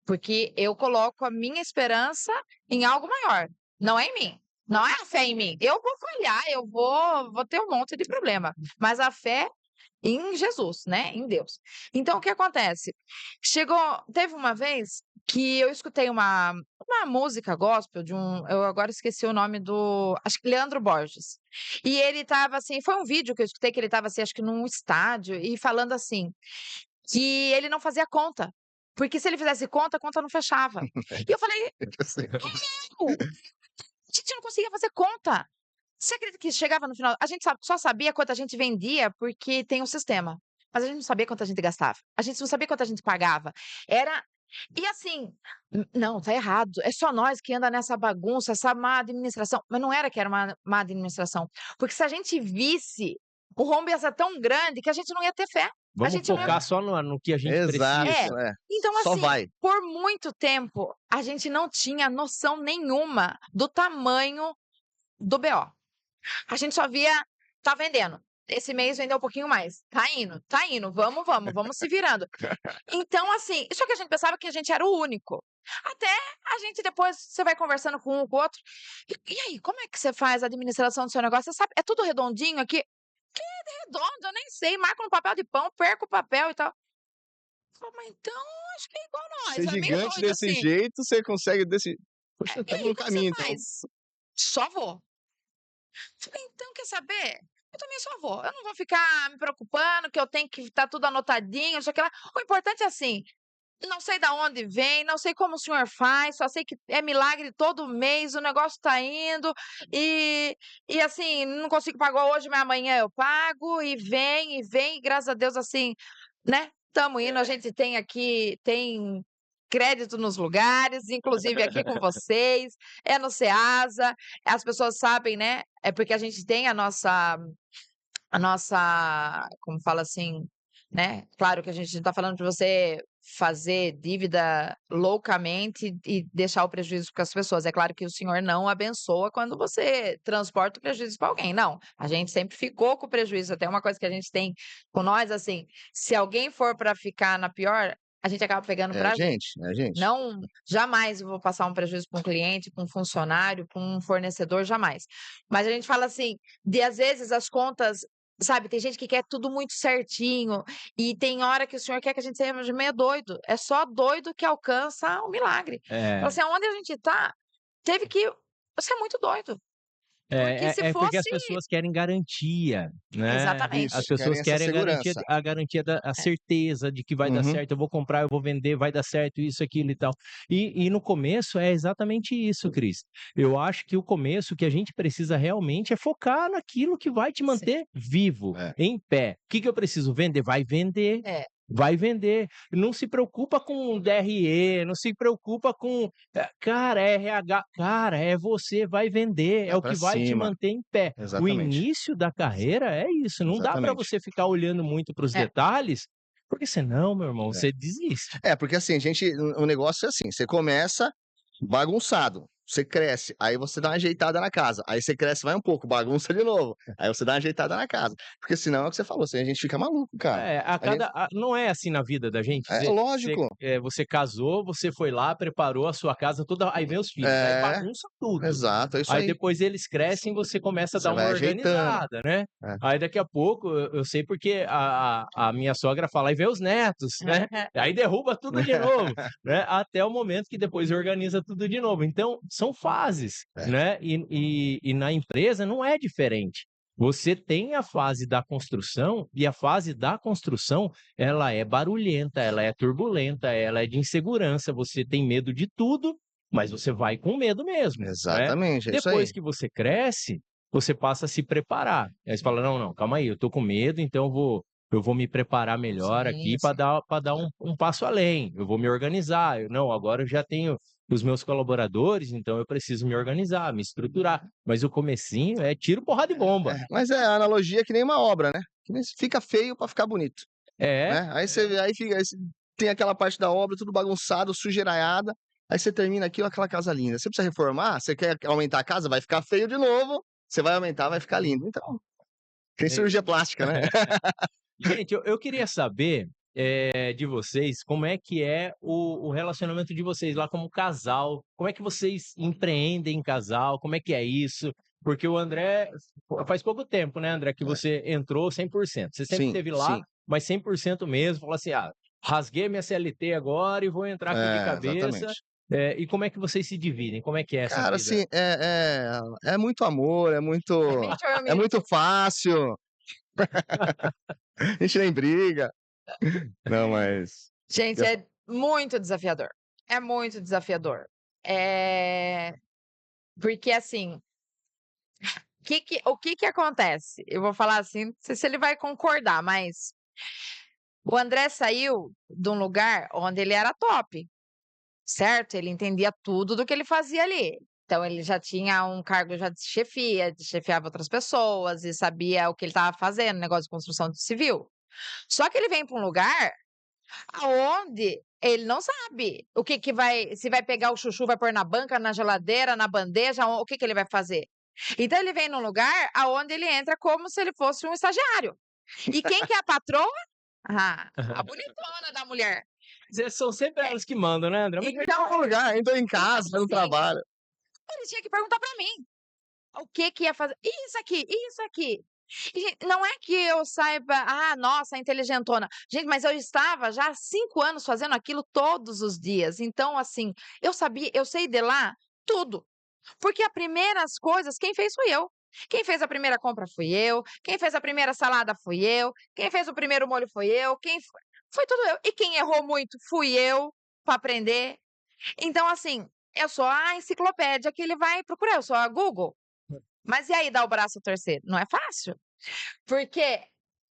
porque eu coloco a minha esperança em algo maior, não é em mim. Não é a fé em mim. Eu vou falhar, eu vou ter um monte de problema, mas a fé em Jesus, né, em Deus. Então o que acontece? Teve uma vez que eu escutei uma música gospel eu agora esqueci o nome acho que Leandro Borges. E ele estava assim, foi um vídeo que eu escutei que ele estava assim, acho que num estádio e falando assim, que ele não fazia conta, porque se ele fizesse conta, a conta não fechava. E eu falei: Assim, "Meu, a gente não conseguia fazer conta". Você acredita que chegava no final a gente só sabia quanto a gente vendia, porque tem um sistema, mas a gente não sabia quanto a gente gastava, a gente não sabia quanto a gente pagava. Era e assim, não, tá errado, é só nós que anda nessa bagunça, essa má administração, mas não era que era uma má administração, porque se a gente visse, o rombo ia ser tão grande que a gente não ia ter fé, a Vamos gente não ia focar só no que a gente é, precisa. exato, é. então Só assim, vai. por muito tempo, a gente não tinha noção nenhuma do tamanho do BO. A gente só via, tá vendendo. Esse mês vendeu um pouquinho mais. Tá indo. Vamos se virando. Então, assim, só que a gente pensava que a gente era o único. Até a gente depois, você vai conversando com um com o outro. E aí, como é que você faz a administração do seu negócio? Você sabe, é tudo redondinho aqui? Que redondo, eu nem sei. Marco no papel de pão, perco o papel e tal. Falei, mas então, acho que é igual Ser nós. É meio gigante doido desse assim. jeito, você consegue desse. Poxa, E estamos aí, no como você caminho, então. faz? Só vou. Falei, então, quer saber? Eu também só vou. Eu não vou ficar me preocupando que eu tenho que estar tudo anotadinho, não sei o que lá. O importante é assim, não sei da onde vem, não sei como o senhor faz, só sei que é milagre todo mês, o negócio tá indo, e assim, não consigo pagar hoje, mas amanhã eu pago, e vem, e graças a Deus, assim, né? Estamos indo, a gente tem crédito nos lugares, inclusive aqui com vocês, é no Ceasa, as pessoas sabem, né? É porque a gente tem como fala assim, né? Claro que a gente não está falando de você fazer dívida loucamente e deixar o prejuízo com as pessoas. É claro que o senhor não abençoa quando você transporta o prejuízo para alguém. Não, a gente sempre ficou com o prejuízo. Até uma coisa que a gente tem com nós, assim, se alguém for para ficar na pior, a gente acaba pegando É a para a gente. gente, é a gente. Não, jamais eu vou passar um prejuízo para um cliente, para um funcionário, para um fornecedor, jamais. Mas a gente fala assim, de às vezes as contas, sabe, tem gente que quer tudo muito certinho, e tem hora que o senhor quer que a gente seja meio doido. É só doido que alcança o milagre. Fala É, assim, aonde a gente tá, teve que ser muito doido. Porque se é porque as fosse. pessoas querem garantia, né? As Exatamente. Isso, querem pessoas essa querem segurança. a garantia da a É, certeza de que vai dar Uhum. certo, eu vou comprar, eu vou vender, vai dar certo, isso, aquilo e tal. E no começo é exatamente isso, Cris. Eu acho que o começo que a gente precisa realmente é focar naquilo que vai te sim. manter vivo, É. em pé. O que eu preciso vender? Vai vender. É, Vai vender. Não se preocupa com DRE, não se preocupa com. Cara, é RH. Cara, é você, vai vender. É Vai o que pra vai te cima. manter em pé. O Exatamente. início da carreira é isso. Não dá para Exatamente. você ficar olhando muito para os é, detalhes, porque senão, meu irmão, É. você desiste. É, porque assim, o negócio é assim, você começa bagunçado, você cresce, aí você dá uma ajeitada na casa, aí você cresce, vai um pouco, bagunça de novo, aí você dá uma ajeitada na casa, porque senão é o que você falou, assim, a gente fica maluco, cara. Não é assim na vida da gente. É Você, lógico. você casou, você foi lá, preparou a sua casa toda, aí vem os filhos, aí É, bagunça tudo. exato, é isso Aí aí. depois eles crescem, você começa a Você dar uma vai ajeitando. organizada, né? É. Aí daqui a pouco, eu sei porque a minha sogra fala, e vê os netos, né? Aí derruba tudo de novo, né? Até o momento que depois organiza tudo de novo. Então, são fases, É. né? E na empresa não é diferente. Você tem a fase da construção, e a fase da construção, ela é barulhenta, ela é turbulenta, ela é de insegurança, você tem medo de tudo, mas você vai com medo mesmo, né? Exatamente, é isso Depois aí. que você cresce, você passa a se preparar. Aí você fala, não, calma aí, eu tô com medo, então eu vou me preparar melhor sim, aqui para sim. dar um passo além. Eu vou me organizar. Não, agora eu já tenho os meus colaboradores, então eu preciso me organizar, me estruturar. Mas o comecinho é tiro, porrada e bomba. Mas a analogia é que nem uma obra, né? Que nem fica feio pra ficar bonito, É, né? Aí você tem aquela parte da obra tudo bagunçado, sujeiraiada, aí você termina aquilo, aquela casa linda. Você precisa reformar, você quer aumentar a casa, vai ficar feio de novo, você vai aumentar, vai ficar lindo. Então, tem é. cirurgia plástica, né? Gente, eu queria saber de vocês como é que é o relacionamento de vocês lá como casal. Como é que vocês empreendem em casal? Como é que é isso? Porque o André, faz pouco tempo, né, André, que você entrou 100%. Você sempre Sim, esteve lá, sim. mas 100% mesmo. Falou assim, rasguei minha CLT agora e vou entrar aqui de cabeça. Exatamente. E como é que vocês se dividem? Como é que é essa Cara, vida? assim, é muito amor, Mente ou é muito omite? fácil, a gente nem briga. Não, mas Gente, eu é muito desafiador. É muito desafiador. É... Porque, assim, o que que acontece? Eu vou falar assim, não sei se ele vai concordar, mas o André saiu de um lugar onde ele era top, certo? Ele entendia tudo do que ele fazia ali. Então, ele já tinha um cargo já de chefia, chefiava outras pessoas e sabia o que ele estava fazendo, negócio de construção civil. Só que ele vem para um lugar aonde ele não sabe o que que vai, se vai pegar o chuchu, vai pôr na banca, na geladeira, na bandeja, o que que ele vai fazer. Então ele vem num lugar aonde ele entra como se ele fosse um estagiário. E quem que é a patroa? A bonitona da mulher. São sempre É, elas que mandam, né, André? Mas então, no lugar, ainda em então casa, no assim, trabalho. ele tinha que perguntar pra mim o que que ia fazer. Isso aqui, isso aqui. E, gente, não é que eu saiba, nossa, inteligentona. Gente, mas eu estava já há 5 anos fazendo aquilo todos os dias. Então, assim, eu sabia, eu sei de lá tudo. Porque as primeiras coisas, quem fez fui eu. Quem fez a primeira compra fui eu. Quem fez a primeira salada fui eu. Quem fez o primeiro molho foi eu. Foi tudo eu. E quem errou muito fui eu para aprender. Então, assim, eu sou a enciclopédia que ele vai procurar, eu sou a Google. Mas e aí, dar o braço a torcer? Não é fácil. Porque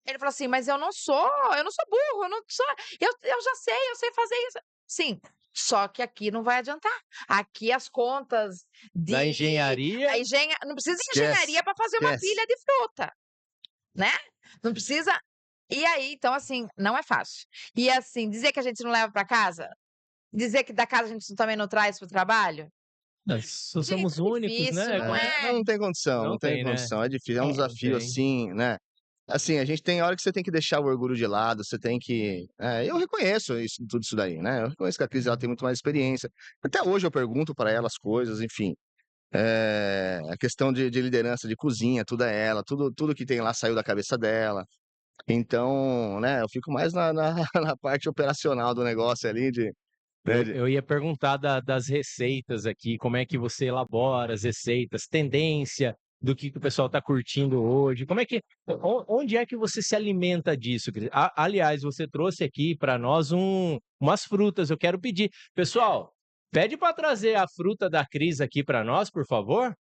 ele falou assim: "Mas eu não sou burro, eu não sou eu já sei, eu sei fazer isso". Sim, só que aqui não vai adiantar. Aqui as contas da de engenharia, da engenha não precisa de Esquece, engenharia para fazer uma esquece. pilha de fruta, né. Não precisa. E aí, então assim, não é fácil. E assim, dizer que a gente não leva para casa, dizer que da casa a gente também não traz para o trabalho, gente, somos é únicos, difícil, né? não Não, é? não tem condição, Não não tem tem, né? condição, é difícil, é um É. Não desafio, tem. assim, né. Assim, a gente tem hora que você tem que deixar o orgulho de lado, você tem que eu reconheço tudo isso daí, né, eu reconheço que a Cris, ela tem muito mais experiência. Até hoje eu pergunto para ela as coisas, enfim, a questão de liderança de cozinha, tudo é ela, tudo que tem lá saiu da cabeça dela. Então, né, eu fico mais na na parte operacional do negócio ali de, né, Eu ia perguntar das receitas aqui, como é que você elabora as receitas, tendência do que o pessoal está curtindo hoje, como é que, onde é que você se alimenta disso, Cris? Aliás, você trouxe aqui para nós umas frutas, eu quero pedir. Pessoal, pede para trazer a fruta da Cris aqui para nós, por favor.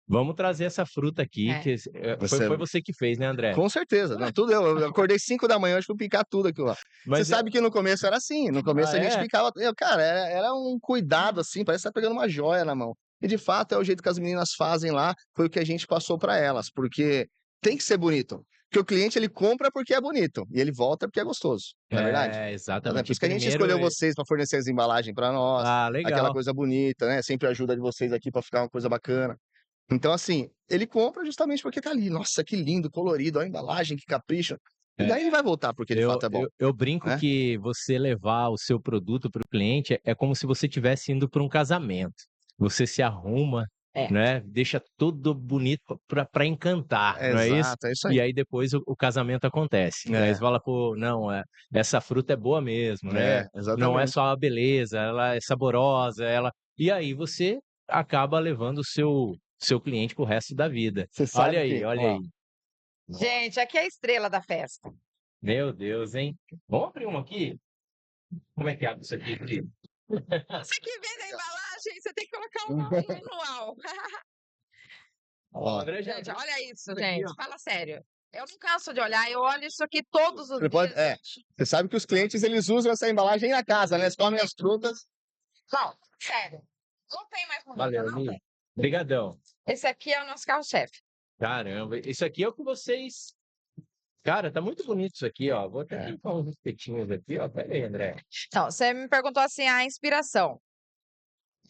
Vamos trazer essa fruta aqui, É. que você foi você que fez, né, André? com certeza, não, tudo eu acordei 5 da manhã, hoje fui picar tudo aquilo lá. Você Mas sabe que no começo era assim, no começo a gente é? picava cara, era um cuidado, assim, parece que tá pegando uma joia na mão. E de fato é o jeito que as meninas fazem lá, foi o que a gente passou para elas, porque tem que ser bonito. Porque o cliente ele compra porque é bonito, e ele volta porque é gostoso, não é verdade? Então, é por Exatamente. isso que a gente Primeiro, escolheu vocês para fornecer as embalagens para nós, aquela legal. coisa bonita, né, sempre a ajuda de vocês aqui para ficar uma coisa bacana. Então, assim, ele compra justamente porque tá ali. Nossa, que lindo, colorido, olha a embalagem, que capricho. E É. daí ele vai voltar porque de Eu, fato é bom, eu, eu brinco né? que você levar o seu produto para o cliente é como se você estivesse indo para um casamento. Você se arruma, É. né? Deixa tudo bonito para encantar, não é isso? Exato, é isso E aí. aí depois o casamento acontece. Né? Aí você É, fala, pô, não, essa fruta é boa mesmo, né? Não é exatamente. só a beleza, ela é saborosa, ela. E aí você acaba levando o seu cliente pro resto da vida. Você Olha sabe aí, que, olha ó, aí. Gente, aqui é a estrela da festa. Meu Deus, hein? Vamos abrir uma aqui? Como é que abre isso aqui, Cris? Você que vem da embalagem, você tem que colocar um manual. Ó, o ó, André já Gente, abriu olha isso, isso aqui, gente. ó. Fala sério. Eu não canso de olhar, eu olho isso aqui todos os você pode, dias, gente. você sabe que os clientes eles usam essa embalagem na casa, né? Eles comem as frutas. Não, sério. Não tem mais mudança, Valeu, não Mi. tem. Obrigadão. Esse aqui é o nosso carro-chefe. Caramba, isso aqui é o que vocês. Cara, tá muito bonito isso aqui, ó. Vou até É. colocar uns espetinhos aqui, ó. Pera aí, André. Então, você me perguntou assim, a inspiração.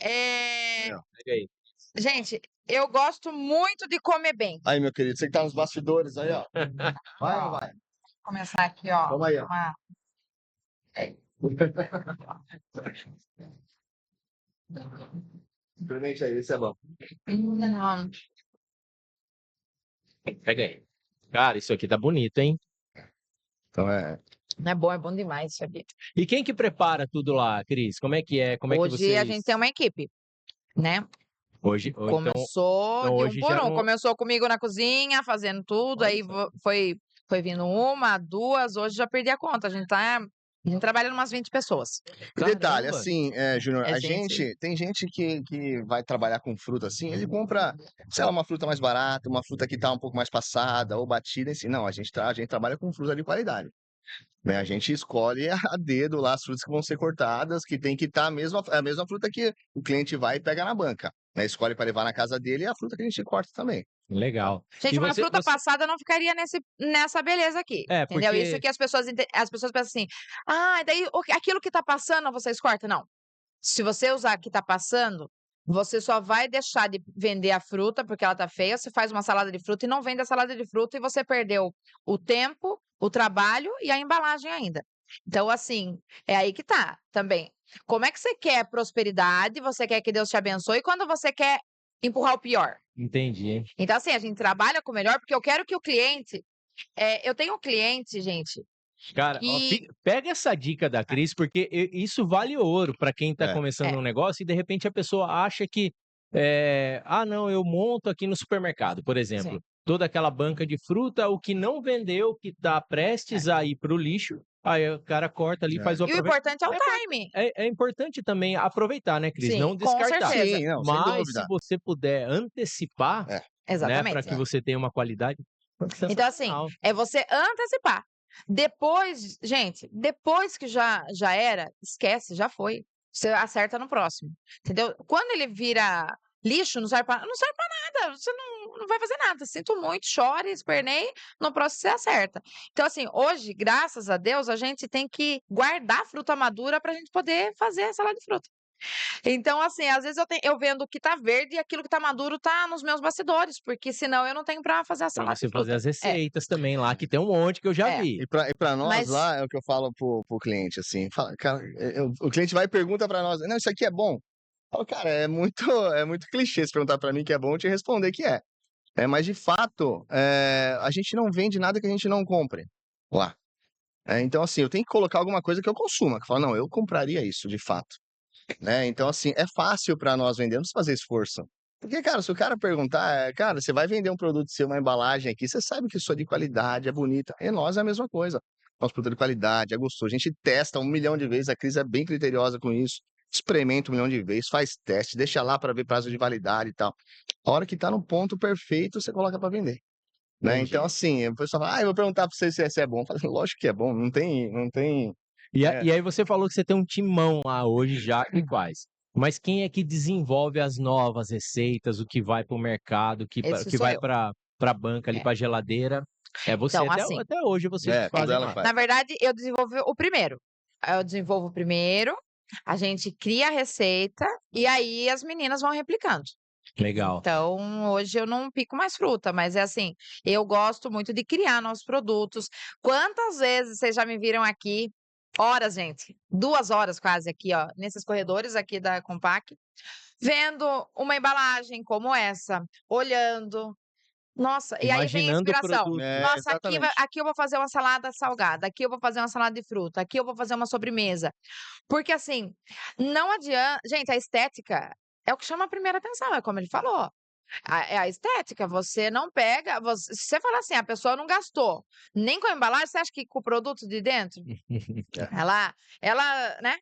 Aí, ó. Pega aí. Gente, eu gosto muito de comer bem. Aí, meu querido, você que tá nos bastidores aí, ó. Vai ou não vai? Vou começar aqui, ó. Vamos aí, ó. Experimente aí, esse é bom. Hum, Pega aí. Cara, isso aqui tá bonito, hein? Então, Não é bom demais isso aqui. E quem que prepara tudo lá, Cris? Como é que é? Como é que Hoje a gente tem vocês... uma equipe, né? Hoje, ou então Começou de um hoje por já um. não... Começou comigo na cozinha, fazendo tudo, Olha aí só. foi vindo uma, duas, hoje já perdi a conta. A gente trabalha umas 20 pessoas. E detalhe, Caramba! assim, Júnior, É gente. tem gente que vai trabalhar com fruta assim, ele compra, sei lá, uma fruta mais barata, uma fruta que tá um pouco mais passada ou batida, assim. Não, a gente trabalha com fruta de qualidade. Né? A gente escolhe a dedo lá as frutas que vão ser cortadas, que tem que estar a mesma fruta que o cliente vai e pega na banca. Né? Escolhe para levar na casa dele e a fruta que a gente corta também. Tá? Legal. Gente, E uma fruta você... passada não ficaria nessa beleza aqui, É, entendeu? Isso porque... que as pessoas pensam assim: "Ah, daí aquilo que tá passando vocês cortam", não. Se você usar o que tá passando, você só vai deixar de vender a fruta porque ela tá feia, você faz uma salada de fruta e não vende a salada de fruta e você perdeu o tempo, o trabalho e a embalagem ainda. Então, assim, é aí que tá também. Como é que você quer prosperidade, você quer que Deus te abençoe, quando você quer empurrar o pior? Entendi. Então, assim, a gente trabalha com o melhor, porque eu quero que o cliente. Eu tenho um cliente, gente, Cara, ó, que. pega essa dica da Cris, porque isso vale ouro para quem está É. começando um negócio e de repente a pessoa acha que, ah, não, eu monto aqui no supermercado, por exemplo, Sim. toda aquela banca de fruta, o que não vendeu, que está prestes a ir para o lixo, aí o cara corta ali, faz o E o aproveitamento. importante é o time. É importante também aproveitar, né, Cris? Sim, Não com descartar. certeza. Sim, não, sem Mas se dúvida. você puder antecipar, É, né, para Exatamente. que você tenha uma qualidade, Então, assim, sensacional. é você antecipar. Depois, gente, depois que já era, esquece, já foi. Você acerta no próximo, entendeu? Quando ele vira lixo, não serve pra nada, você não vai fazer nada. Sinto muito, chore, espernei, no próximo você acerta. Então, assim, hoje, graças a Deus, a gente tem que guardar a fruta madura pra gente poder fazer a salada de fruta. Então, assim, às vezes eu vendo o que tá verde e aquilo que tá maduro tá nos meus bastidores, porque senão eu não tenho pra fazer a Para salada você de fazer fruta. as receitas também lá, que tem um monte que eu já É. vi. E para nós Mas lá, é o que eu falo pro cliente, assim, fala, cara, o cliente vai e pergunta para nós, não, isso aqui é bom? Eu falo, cara, é muito clichê se perguntar para mim que é bom e te responder que é. Mas de fato, a gente não vende nada que a gente não compre lá. Então, assim, eu tenho que colocar alguma coisa que eu consuma, que fala, não, eu compraria isso, de fato. Né? Então, assim, é fácil para nós vendermos fazer esforço. Porque, cara, se o cara perguntar, cara, você vai vender um produto seu, uma embalagem aqui, você sabe que isso é de qualidade, é bonita. E nós é a mesma coisa. Nosso produto é de qualidade, é gostoso. A gente testa 1 milhão de vezes, a Cris é bem criteriosa com isso. Experimenta 1 milhão de vezes, faz teste, deixa lá para ver prazo de validade e tal. A hora que tá no ponto perfeito, você coloca para vender. Né? Entendi. Então, assim, o pessoal fala, eu vou perguntar para você se é bom. Eu falo, lógico que é bom, não tem. E aí você falou que você tem um timão lá hoje já que faz. Mas quem é que desenvolve as novas receitas, o que vai para o mercado, esse que sou vai eu. para a banca ali, É. para a geladeira? É você. Então, assim, Até hoje vocês que Tudo fazem ela lá. faz. na verdade, eu desenvolvi o primeiro. Eu desenvolvo o primeiro, a gente cria a receita e aí as meninas vão replicando. Legal. Então, hoje eu não pico mais fruta, mas é assim, eu gosto muito de criar novos produtos. Quantas vezes vocês já me viram aqui? Horas, gente. 2 horas quase aqui, ó, nesses corredores aqui da Compaq, vendo uma embalagem como essa, olhando. Nossa, e aí vem a Imaginando o inspiração. produto. Nossa, Exatamente. aqui eu vou fazer uma salada salgada, aqui eu vou fazer uma salada de fruta, aqui eu vou fazer uma sobremesa. Porque assim, não adianta. Gente, a estética é o que chama a primeira atenção, é como ele falou. É a estética, você não pega. Se você falar assim, a pessoa não gastou nem com a embalagem, você acha que com o produto de dentro? Ela, né?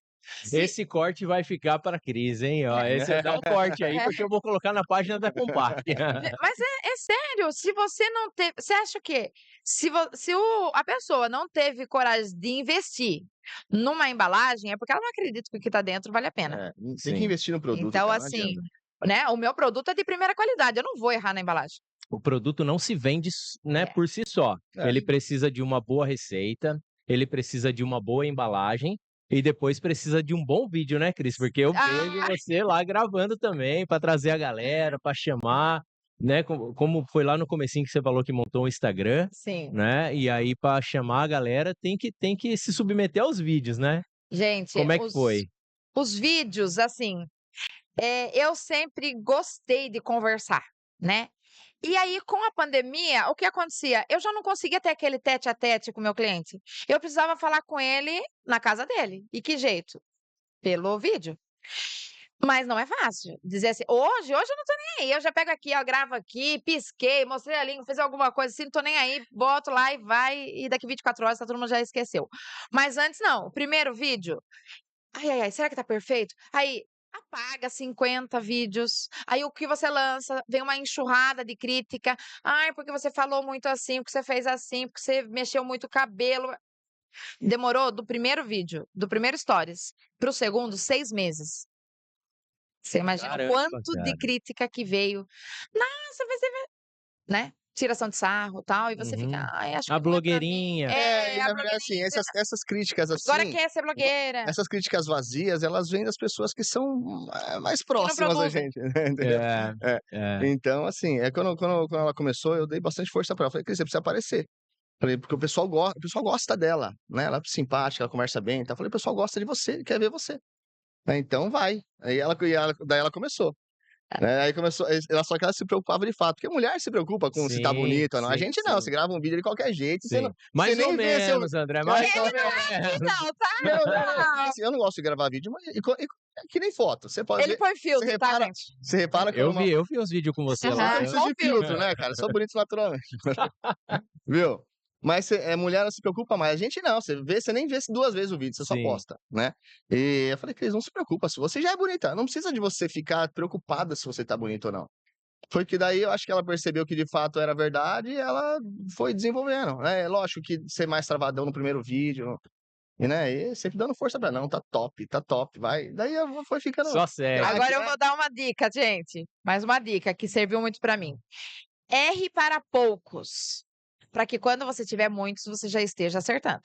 Esse corte vai ficar para a Cris, hein? Ó, dá um corte aí, porque eu vou colocar na página da Compaq. Mas é sério, se você não teve. Você acha o quê? Se a pessoa não teve coragem de investir numa embalagem, é porque ela não acredita que o que está dentro vale a pena. Tem que Sim. investir no produto, Então, cara, não assim, adianta. né? O meu produto é de primeira qualidade, eu não vou errar na embalagem. O produto não se vende, né, É. por si só. É. Ele precisa de uma boa receita, ele precisa de uma boa embalagem e depois precisa de um bom vídeo, né, Cris? Porque eu vejo Ah, você lá gravando também para trazer a galera, para chamar, né? Como foi lá no comecinho que você falou que montou um Instagram, sim. né? E aí para chamar a galera tem que se submeter aos vídeos, né? Gente, Como é que foi? os vídeos, assim, eu sempre gostei de conversar, né? E aí, com a pandemia, o que acontecia? Eu já não conseguia ter aquele tete a tete com o meu cliente. Eu precisava falar com ele na casa dele. E que jeito? Pelo vídeo. Mas não é fácil dizer assim, hoje eu não tô nem aí, eu já pego aqui, ó, gravo aqui, pisquei, mostrei a língua, fiz alguma coisa assim, não tô nem aí, boto lá e vai, e daqui 24 horas todo mundo já esqueceu. Mas antes não, o primeiro vídeo, ai, será que tá perfeito? Aí apaga 50 vídeos, aí o que você lança, vem uma enxurrada de crítica, ai, porque você falou muito assim, porque você fez assim, porque você mexeu muito o cabelo. Demorou do primeiro vídeo, do primeiro stories, pro segundo, 6 meses. Você imagina o Caramba, quanto de cara. crítica que veio. Nossa, você né? Tiração de sarro, tal, e você fica: Uhum. "Ai, acho A que não é pra mim". blogueirinha. É, e A na verdade, assim, blogueirinha essas críticas, agora assim, quer ser blogueira, essas críticas vazias, elas vêm das pessoas que são mais que não próximas da produzem. gente, entendeu? É, É. é. Então, assim, quando ela começou, eu dei bastante força pra ela. Falei: "Cris, você precisa aparecer". Falei, porque o pessoal gosta dela, né? Ela é simpática, ela conversa bem, então. Falei: "O pessoal gosta de você, ele quer ver você". Né, então vai. Daí ela começou. Né, aí começou, só que ela se preocupava de fato, porque a mulher se preocupa com se tá Sim, bonito ou não. A sim, gente não, você sim, grava um vídeo de qualquer jeito, você sim. você Mais ou nem vê seu. menos, André, É, mais então, ou Ele não é assim menos. não, tá? não, Não. assim, eu não gosto de gravar vídeo, mas é que nem foto, você pode Ele ver, põe você filtro, tá, repara gente? você repara quando uma Eu vi uns vídeos com você lá. não Aham, precisa com de filtro, filtro. né, cara, eu sou bonito naturalmente. Viu? Mas mulher, ela se preocupa mais, a gente não, você nem vê 2 vezes o vídeo, você só Sim. posta, né. E eu falei: "Cris, não se preocupa, se você já é bonita, não precisa de você ficar preocupada se você tá bonita ou não". Foi que daí eu acho que ela percebeu que de fato era verdade e ela foi desenvolvendo, né. Lógico que ser mais travadão no primeiro vídeo, e, né, e sempre dando força pra ela: "Não, tá top, vai". Daí eu foi ficando Só segue. Agora eu vou dar uma dica, gente, mais uma dica que serviu muito pra mim. Erre para poucos, para que quando você tiver muitos, você já esteja acertando.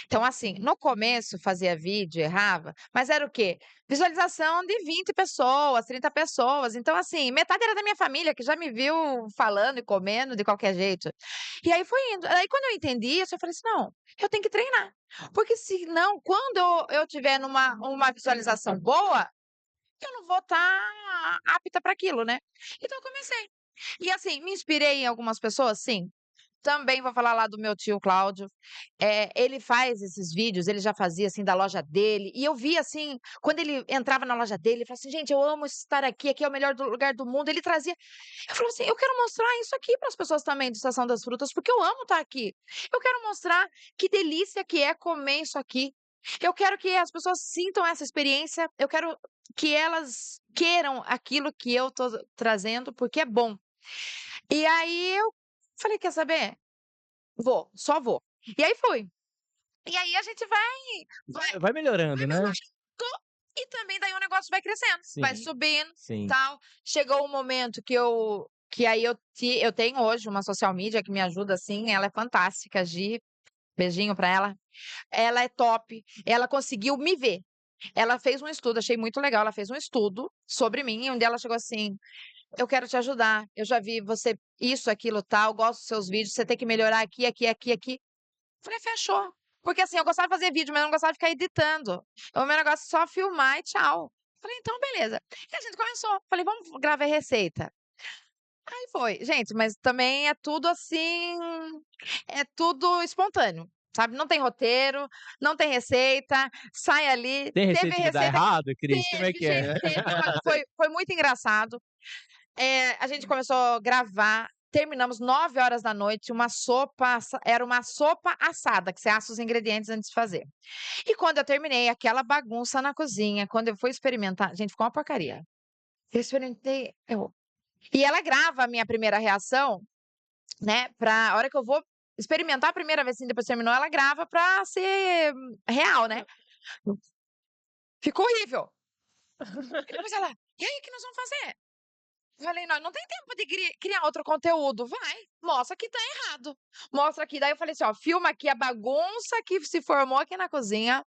Então, assim, no começo fazia vídeo, errava, mas era o quê? Visualização de 20 pessoas, 30 pessoas. Então, assim, metade era da minha família, que já me viu falando e comendo de qualquer jeito. E aí foi indo. Aí quando eu entendi isso, eu falei assim: não, eu tenho que treinar. Porque senão, quando eu tiver uma visualização boa, eu não vou estar apta para aquilo, né? Então eu comecei. E assim, me inspirei em algumas pessoas? Sim. Também vou falar lá do meu tio Cláudio. Ele faz esses vídeos, ele já fazia assim da loja dele. E eu vi assim, quando ele entrava na loja dele, ele falava assim: gente, eu amo estar aqui, aqui é o melhor lugar do mundo. Ele trazia. Eu falei assim: eu quero mostrar isso aqui para as pessoas também do Estação das Frutas, porque eu amo estar aqui. Eu quero mostrar que delícia que é comer isso aqui. Eu quero que as pessoas sintam essa experiência. Eu quero que elas queiram aquilo que eu tô trazendo, porque é bom. E aí eu falei: "Quer saber? Vou, só vou". E aí fui. E aí a gente vai Vai melhorando, né? melhorando e também daí o negócio vai crescendo, vai Sim, subindo, sim. tal. Chegou um momento que aí eu tenho hoje uma social media que me ajuda, assim, ela é fantástica, Gi, beijinho pra ela. Ela é top, ela conseguiu me ver. Ela fez um estudo, achei muito legal, ela fez um estudo sobre mim, onde ela chegou assim: "Eu quero te ajudar, eu já vi você isso, aquilo, tal, gosto dos seus vídeos, você tem que melhorar aqui, aqui, aqui, aqui". Falei: "Fechou". Porque, assim, eu gostava de fazer vídeo, mas eu não gostava de ficar editando. O meu negócio é só filmar e tchau. Falei: "Então beleza". E a gente começou, falei: "Vamos gravar receita". Aí foi. Gente, mas também é tudo assim, é tudo espontâneo, sabe, não tem roteiro, não tem receita, sai ali. Tem Teve receita que dá receita que errado, Cris? Como é teve, que é? gente, teve uma foi muito engraçado. A gente começou a gravar, terminamos 21h, uma sopa era uma sopa assada, que você assa os ingredientes antes de fazer. E quando eu terminei, aquela bagunça na cozinha, quando eu fui experimentar gente, ficou uma porcaria. Eu experimentei, e ela grava a minha primeira reação, né, pra a hora que eu vou experimentar a primeira vez, assim, depois terminou, ela grava pra ser real, né. Ficou horrível. E depois ela: "E aí, o que nós vamos fazer?" Falei: "Nós não tem tempo de criar outro conteúdo". Vai, mostra que tá errado. Mostra aqui. Daí eu falei assim: "Ó, filma aqui a bagunça que se formou aqui na cozinha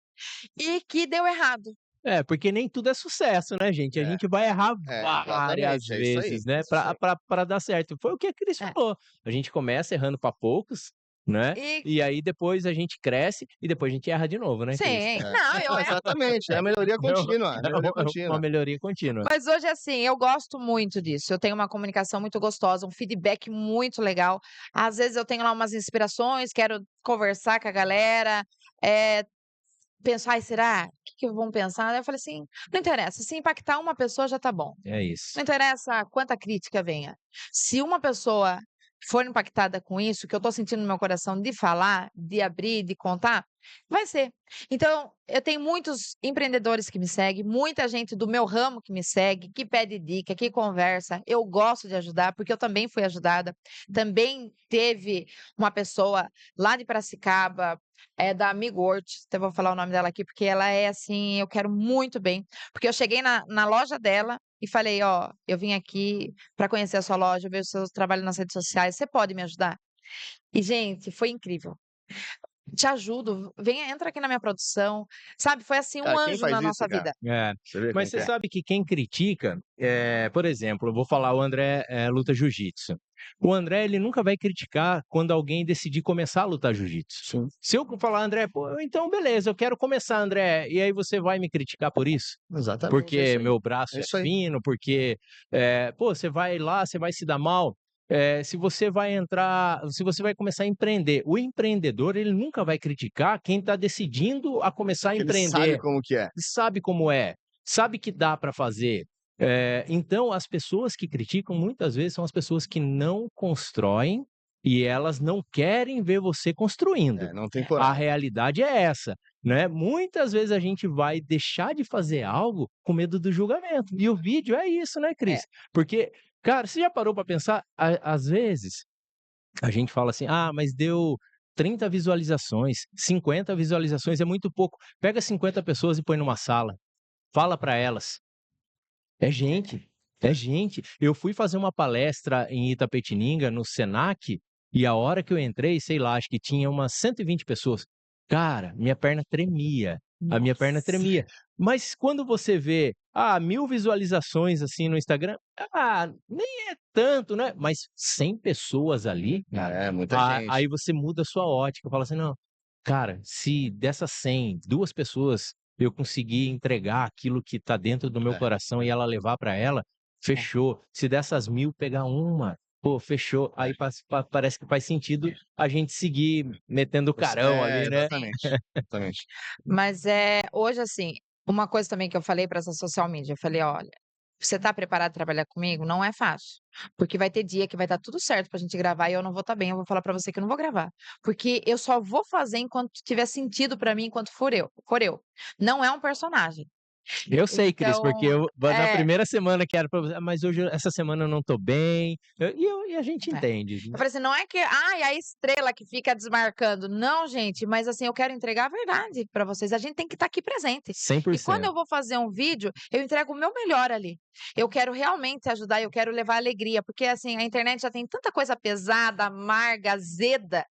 e que deu errado". É, porque nem tudo é sucesso, né, gente? A É, gente vai errar várias exatamente, é isso aí, vezes, né, é isso aí. pra dar certo. Foi o que a Cris É. falou, a gente começa errando pra poucos, né? E E aí depois a gente cresce e depois a gente erra de novo, né, Cris? sim, É. não, eu Não, exatamente, é a melhoria contínua, É melhoria uma contínua. melhoria contínua. mas hoje, assim, eu gosto muito disso. Eu tenho uma comunicação muito gostosa, um feedback muito legal. Às vezes eu tenho lá umas inspirações, quero conversar com a galera, penso: "Ai, será? O que vão pensar?" Aí eu falei assim: "Não interessa, se impactar uma pessoa já tá bom. É isso. Não interessa quanta crítica venha. Se uma pessoa for impactada com isso, que eu tô sentindo no meu coração de falar, de abrir, de contar, vai ser." Então, eu tenho muitos empreendedores que me seguem, muita gente do meu ramo que me segue, que pede dica, que conversa. Eu gosto de ajudar, porque eu também fui ajudada. Também teve uma pessoa lá de Piracicaba, da Amigort, até vou falar o nome dela aqui, porque ela é assim, eu quero muito bem. Porque eu cheguei na loja dela e falei: "Ó, eu vim aqui para conhecer a sua loja, ver o seu trabalho nas redes sociais, você pode me ajudar?" E, gente, foi incrível. "Te ajudo, venha, entra aqui na minha produção", sabe, foi assim um Cara, quem anjo faz na isso, nossa cara? vida. É. Você vê Mas como você que é? sabe que quem critica, por exemplo, eu vou falar o André, luta jiu-jitsu. O André, ele nunca vai criticar quando alguém decidir começar a lutar jiu-jitsu. Sim, Se eu falar: "André, pô, então beleza, eu quero começar, André", e aí você vai me criticar por isso? exatamente, é Porque isso aí. meu braço É é isso aí. fino, porque, pô, você vai lá, você vai se dar mal. Se você vai entrar, se você vai começar a empreender, o empreendedor, ele nunca vai criticar quem está decidindo a começar a Ele sabe empreender. como que é. Sabe como é, sabe que dá para fazer. Então as pessoas que criticam muitas vezes são as pessoas que não constroem e elas não querem ver você construindo. É, não tem A coragem. realidade é essa, né? Muitas vezes a gente vai deixar de fazer algo com medo do julgamento. E o vídeo é isso, né, É. Cris? Porque, cara, você já parou para pensar, às vezes a gente fala assim: "Ah, mas deu 30 visualizações, 50 visualizações é muito pouco". Pega 50 pessoas e põe numa sala, fala para elas. É gente, é gente. Eu fui fazer uma palestra em Itapetininga, no Senac, e a hora que eu entrei, sei lá, acho que tinha umas 120 pessoas. Cara, minha perna tremia, a minha perna Nossa. tremia. Mas quando você vê, 1000 visualizações, assim, no Instagram, nem é tanto, né, mas 100 pessoas ali, cara, É, muita gente. aí você muda a sua ótica, fala assim: "Não, cara, se dessas 100, 2 pessoas eu conseguir entregar aquilo que está dentro do meu É, coração e ela levar para ela, É. fechou. Se dessas 1000 pegar uma, pô, fechou. é. Aí parece que faz sentido a gente seguir metendo o carão ali, né. Exatamente, exatamente. Mas, hoje, assim, uma coisa também que eu falei para essa social media, eu falei: "Olha, você tá preparado pra trabalhar comigo? Não é fácil, porque vai ter dia que vai dar tudo certo pra gente gravar e eu não vou estar bem, eu vou falar pra você que eu não vou gravar, porque eu só vou fazer enquanto tiver sentido pra mim, enquanto for eu. Não é um personagem." Eu sei, Cris, porque Então eu na é. primeira semana que era pra você: mas hoje essa semana eu não tô bem", e a gente É. entende. Eu falei assim: "Não é que, ai, a estrela que fica desmarcando", não, gente, mas assim, eu quero entregar a verdade pra vocês, a gente tem que estar aqui presente. E quando 100%. eu vou fazer um vídeo, eu entrego o meu melhor ali. Eu quero realmente ajudar, eu quero levar alegria, porque assim, a internet já tem tanta coisa pesada, amarga, azeda,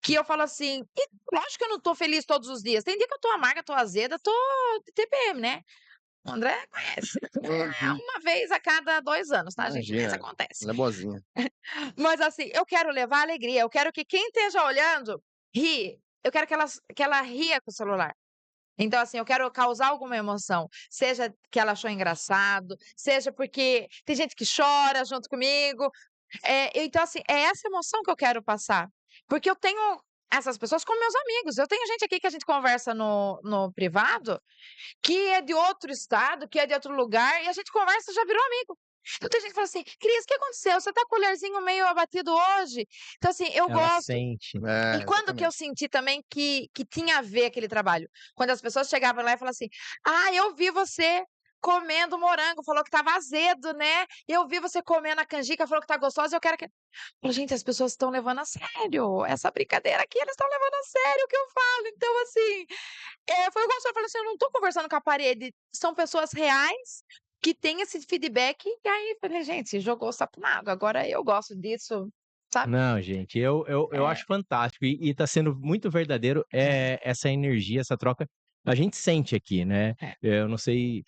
que eu falo assim, e lógico que eu não tô feliz todos os dias, tem dia que eu tô amarga, tô azeda, tô de TPM, né. O André conhece. É Uhum. uma vez a cada 2 anos, tá, gente, mas Imagina, acontece. ela é boazinha. Mas assim, eu quero levar alegria, eu quero que quem esteja olhando ri, eu quero que ela ria com o celular. Então assim, eu quero causar alguma emoção, seja que ela achou engraçado, seja porque tem gente que chora junto comigo, então assim, é essa emoção que eu quero passar, porque eu tenho essas pessoas como meus amigos, eu tenho gente aqui que a gente conversa no privado, que é de outro estado, que é de outro lugar, e a gente conversa, já virou amigo. Então tem gente que fala assim: "Cris, o que aconteceu? Você tá com o olharzinho meio abatido hoje?" Então assim, eu Ela gosto. sente. E É, quando que eu exatamente. senti também que tinha a ver aquele trabalho? Quando as pessoas chegavam lá e falavam assim: "Ah, eu vi você comendo morango, falou que estava azedo, né. Eu vi você comendo a canjica, falou que tá gostosa, eu quero que." Falo: "Gente, as pessoas estão levando a sério, essa brincadeira aqui, eles estão levando a sério o que eu falo." Então assim, foi igual você falou assim: "Eu não tô conversando com a parede, são pessoas reais que têm esse feedback." E aí, falei: "Gente, jogou o sapo na água, agora eu gosto disso", sabe. Não, gente, eu É, acho fantástico e tá sendo muito verdadeiro, essa energia, essa troca. a gente sente aqui, né? É. Eu não sei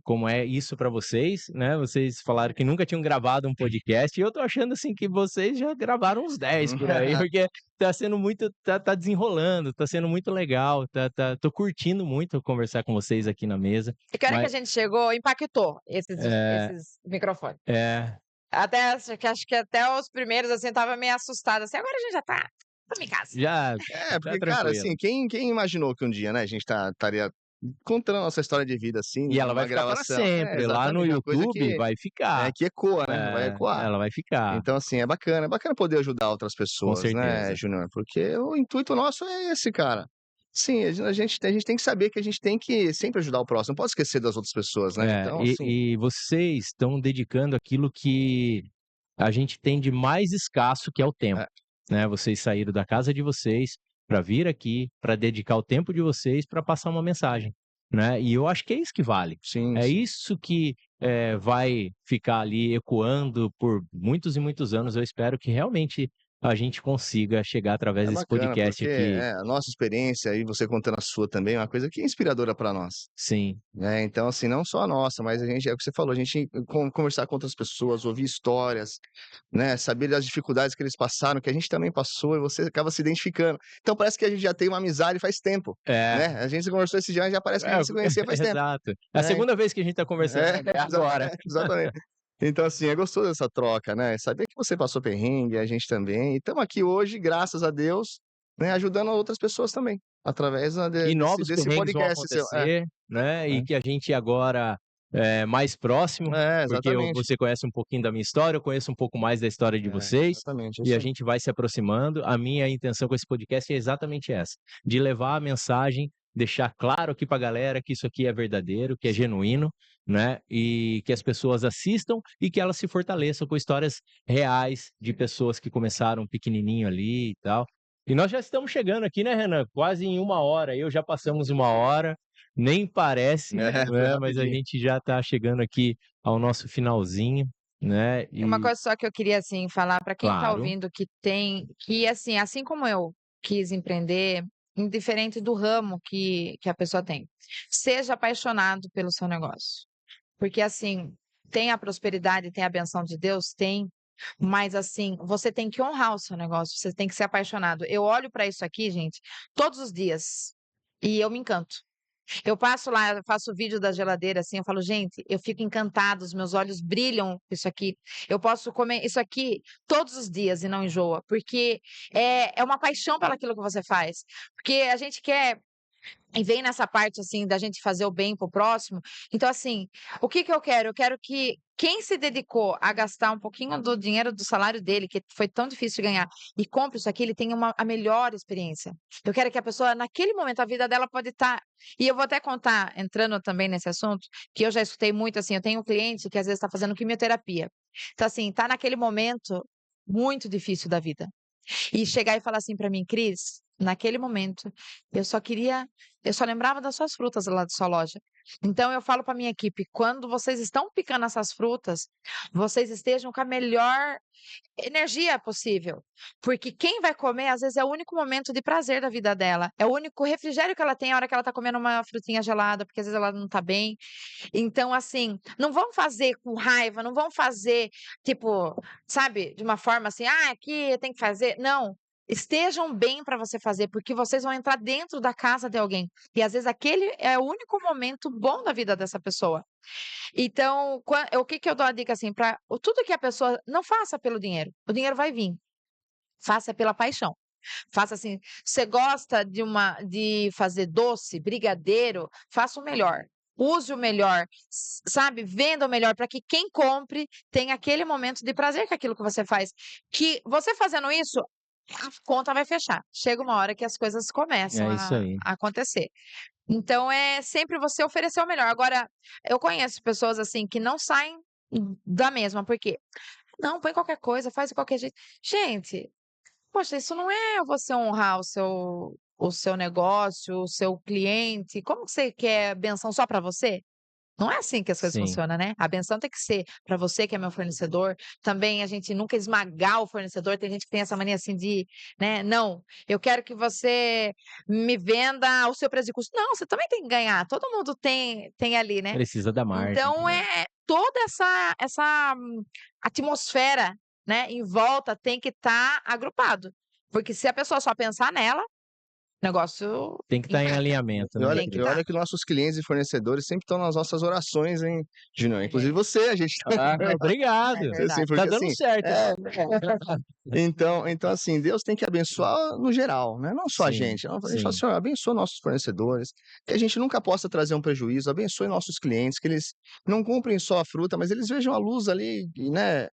como é isso para vocês, né? Vocês falaram que nunca tinham gravado um podcast e eu tô achando assim que vocês já gravaram uns 10 por aí, porque tá sendo muito, tá desenrolando, tá sendo muito legal, tô curtindo muito conversar com vocês aqui na mesa, E que hora que a mas gente chegou, impactou esses é, esses microfones. é, Acho que até os primeiros, assim, estava meio assustada, assim, agora a gente já estamos em casa. já tá Porque, cara, tranquilo. assim, quem imaginou que um dia, né, a gente estaria contando a nossa história de vida, assim, E ela vai numa ficar para gravação. sempre, lá no Exatamente, uma coisa YouTube vai ficar, que ecoa, né, vai ecoar. ela vai ficar, Então, assim, é bacana poder ajudar outras com pessoas, né, certeza. Júnior, porque o intuito nosso é esse, cara. Sim, a gente tem que saber que a gente tem que sempre ajudar o próximo, não pode esquecer das outras pessoas, né, É, então, assim e vocês estão dedicando aquilo que a gente tem de mais escasso, que é o tempo, é, né? Vocês saíram da casa de vocês para vir aqui, para dedicar o tempo de vocês para passar uma mensagem, né? E eu acho que é isso que vale. sim, É sim. isso que vai ficar ali ecoando por muitos e muitos anos. Eu espero que realmente a gente consiga chegar através É desse bacana, podcast porque, aqui. a nossa experiência e você contando a sua também é uma coisa que é inspiradora para nós. Sim, Né, então, assim, não só a nossa, mas a gente é o que você falou, a gente conversar com outras pessoas, ouvir histórias, né, saber das dificuldades que eles passaram, que a gente também passou e você acaba se identificando. Então parece que a gente já tem uma amizade faz tempo, é, né, a gente se conversou esse dia, já parece que a é, gente se conhecia faz tempo, exato. É a né. segunda vez que a gente está conversando, é agora. Exatamente. Então, assim, é gostoso essa troca, né, saber que você passou perrengue, a gente também, e estamos aqui hoje, graças a Deus, né, ajudando outras pessoas também, através, E novos desse perrengues vão podcast seu. acontecer, né, e É. que a gente agora é mais próximo, porque Exatamente. você conhece um pouquinho da minha história, eu conheço um pouco mais da história de vocês, Exatamente, é e a isso aí. gente vai se aproximando. A minha intenção com esse podcast é exatamente essa, de levar a mensagem, deixar claro aqui pra galera que isso aqui é verdadeiro, que é genuíno, né, e que as pessoas assistam e que elas se fortaleçam com histórias reais de pessoas que começaram pequenininho ali e tal. E nós já estamos chegando aqui, né, Renan? Quase em 1 hora. Eu já passamos 1 hora, nem parece, Foi né? Mas a rapidinho. gente já está chegando aqui ao nosso finalzinho, né? E uma E coisa só que eu queria, assim, falar para quem está claro, ouvindo que, assim como eu quis empreender, indiferente do ramo que a pessoa tem, seja apaixonado pelo seu negócio. Porque, assim, tem a prosperidade, tem a benção de Deus? Tem, mas, assim, você tem que honrar o seu negócio, você tem que ser apaixonado. Eu olho para isso aqui, gente, todos os dias, e eu me encanto. Eu passo lá, eu faço vídeo da geladeira, assim, eu falo: "Gente, eu fico encantada, os meus olhos brilham com isso aqui. Eu posso comer isso aqui todos os dias e não enjoa", porque é uma paixão pelaquilo que você faz. Porque a gente quer e vem nessa parte, assim, da gente fazer o bem para o próximo. Então, assim, o que que eu quero? Eu quero que quem se dedicou a gastar um pouquinho do dinheiro do salário dele, que foi tão difícil de ganhar, e compre isso aqui, ele tenha a melhor experiência. Eu quero que a pessoa, naquele momento, a vida dela pode estar. E eu vou até contar, entrando também nesse assunto, que eu já escutei muito, assim, eu tenho um cliente que às vezes está fazendo quimioterapia. Então, assim, está naquele momento muito difícil da vida. E chegar e falar assim para mim: "Cris, naquele momento, eu só lembrava das suas frutas lá da sua loja". Então eu falo para minha equipe: "Quando vocês estão picando essas frutas, vocês estejam com a melhor energia possível, porque quem vai comer, às vezes, é o único momento de prazer da vida dela, é o único refrigério que ela tem a hora que ela tá comendo uma frutinha gelada, porque às vezes ela não tá bem". Então, assim, não vão fazer com raiva, não vão fazer, tipo, sabe, de uma forma assim: "Ah, aqui tem que fazer", não. Estejam bem para você fazer, porque vocês vão entrar dentro da casa de alguém, e às vezes aquele é o único momento bom da vida dessa pessoa. Então, o que que eu dou a dica, assim, para tudo que a pessoa não faça pelo dinheiro, o dinheiro vai vir, faça pela paixão. Faça assim, você gosta de fazer doce, brigadeiro, faça o melhor. Use o melhor, sabe, venda o melhor para que quem compre tenha aquele momento de prazer com aquilo que você faz. Que você fazendo isso, a conta vai fechar. Chega uma hora que as coisas começam é isso aí. a acontecer. Então é sempre você oferecer o melhor. Agora, eu conheço pessoas assim que não saem da mesma, porque não, põe qualquer coisa, faz de qualquer jeito. Gente, poxa, isso não é você honrar o seu negócio, o seu cliente. Como que você quer benção só para você? Não é assim que as coisas Sim. funcionam, né? A benção tem que ser para você que é meu fornecedor. Também a gente nunca esmagar o fornecedor. Tem gente que tem essa mania assim de, né? Não, eu quero que você me venda o seu preço de custo. Não, você também tem que ganhar. Todo mundo tem ali, né? Precisa da margem. Então é toda essa atmosfera, né, em volta tem que estar agrupado. Porque se a pessoa só pensar nela, o negócio Tem que estar em alinhamento, E né, olha, Tem que e tá. olha que nossos clientes e fornecedores sempre estão nas nossas orações, hein, Junior? Inclusive você, a gente Ah, obrigado. É verdade. assim, Tá porque dando assim, certo. então, assim, Deus tem que abençoar no geral, né? Não só a Sim, gente. A gente sim. fala, Senhor, abençoa nossos fornecedores, que a gente nunca possa trazer um prejuízo, abençoe nossos clientes, que eles não comprem só a fruta, mas eles vejam a luz ali, né,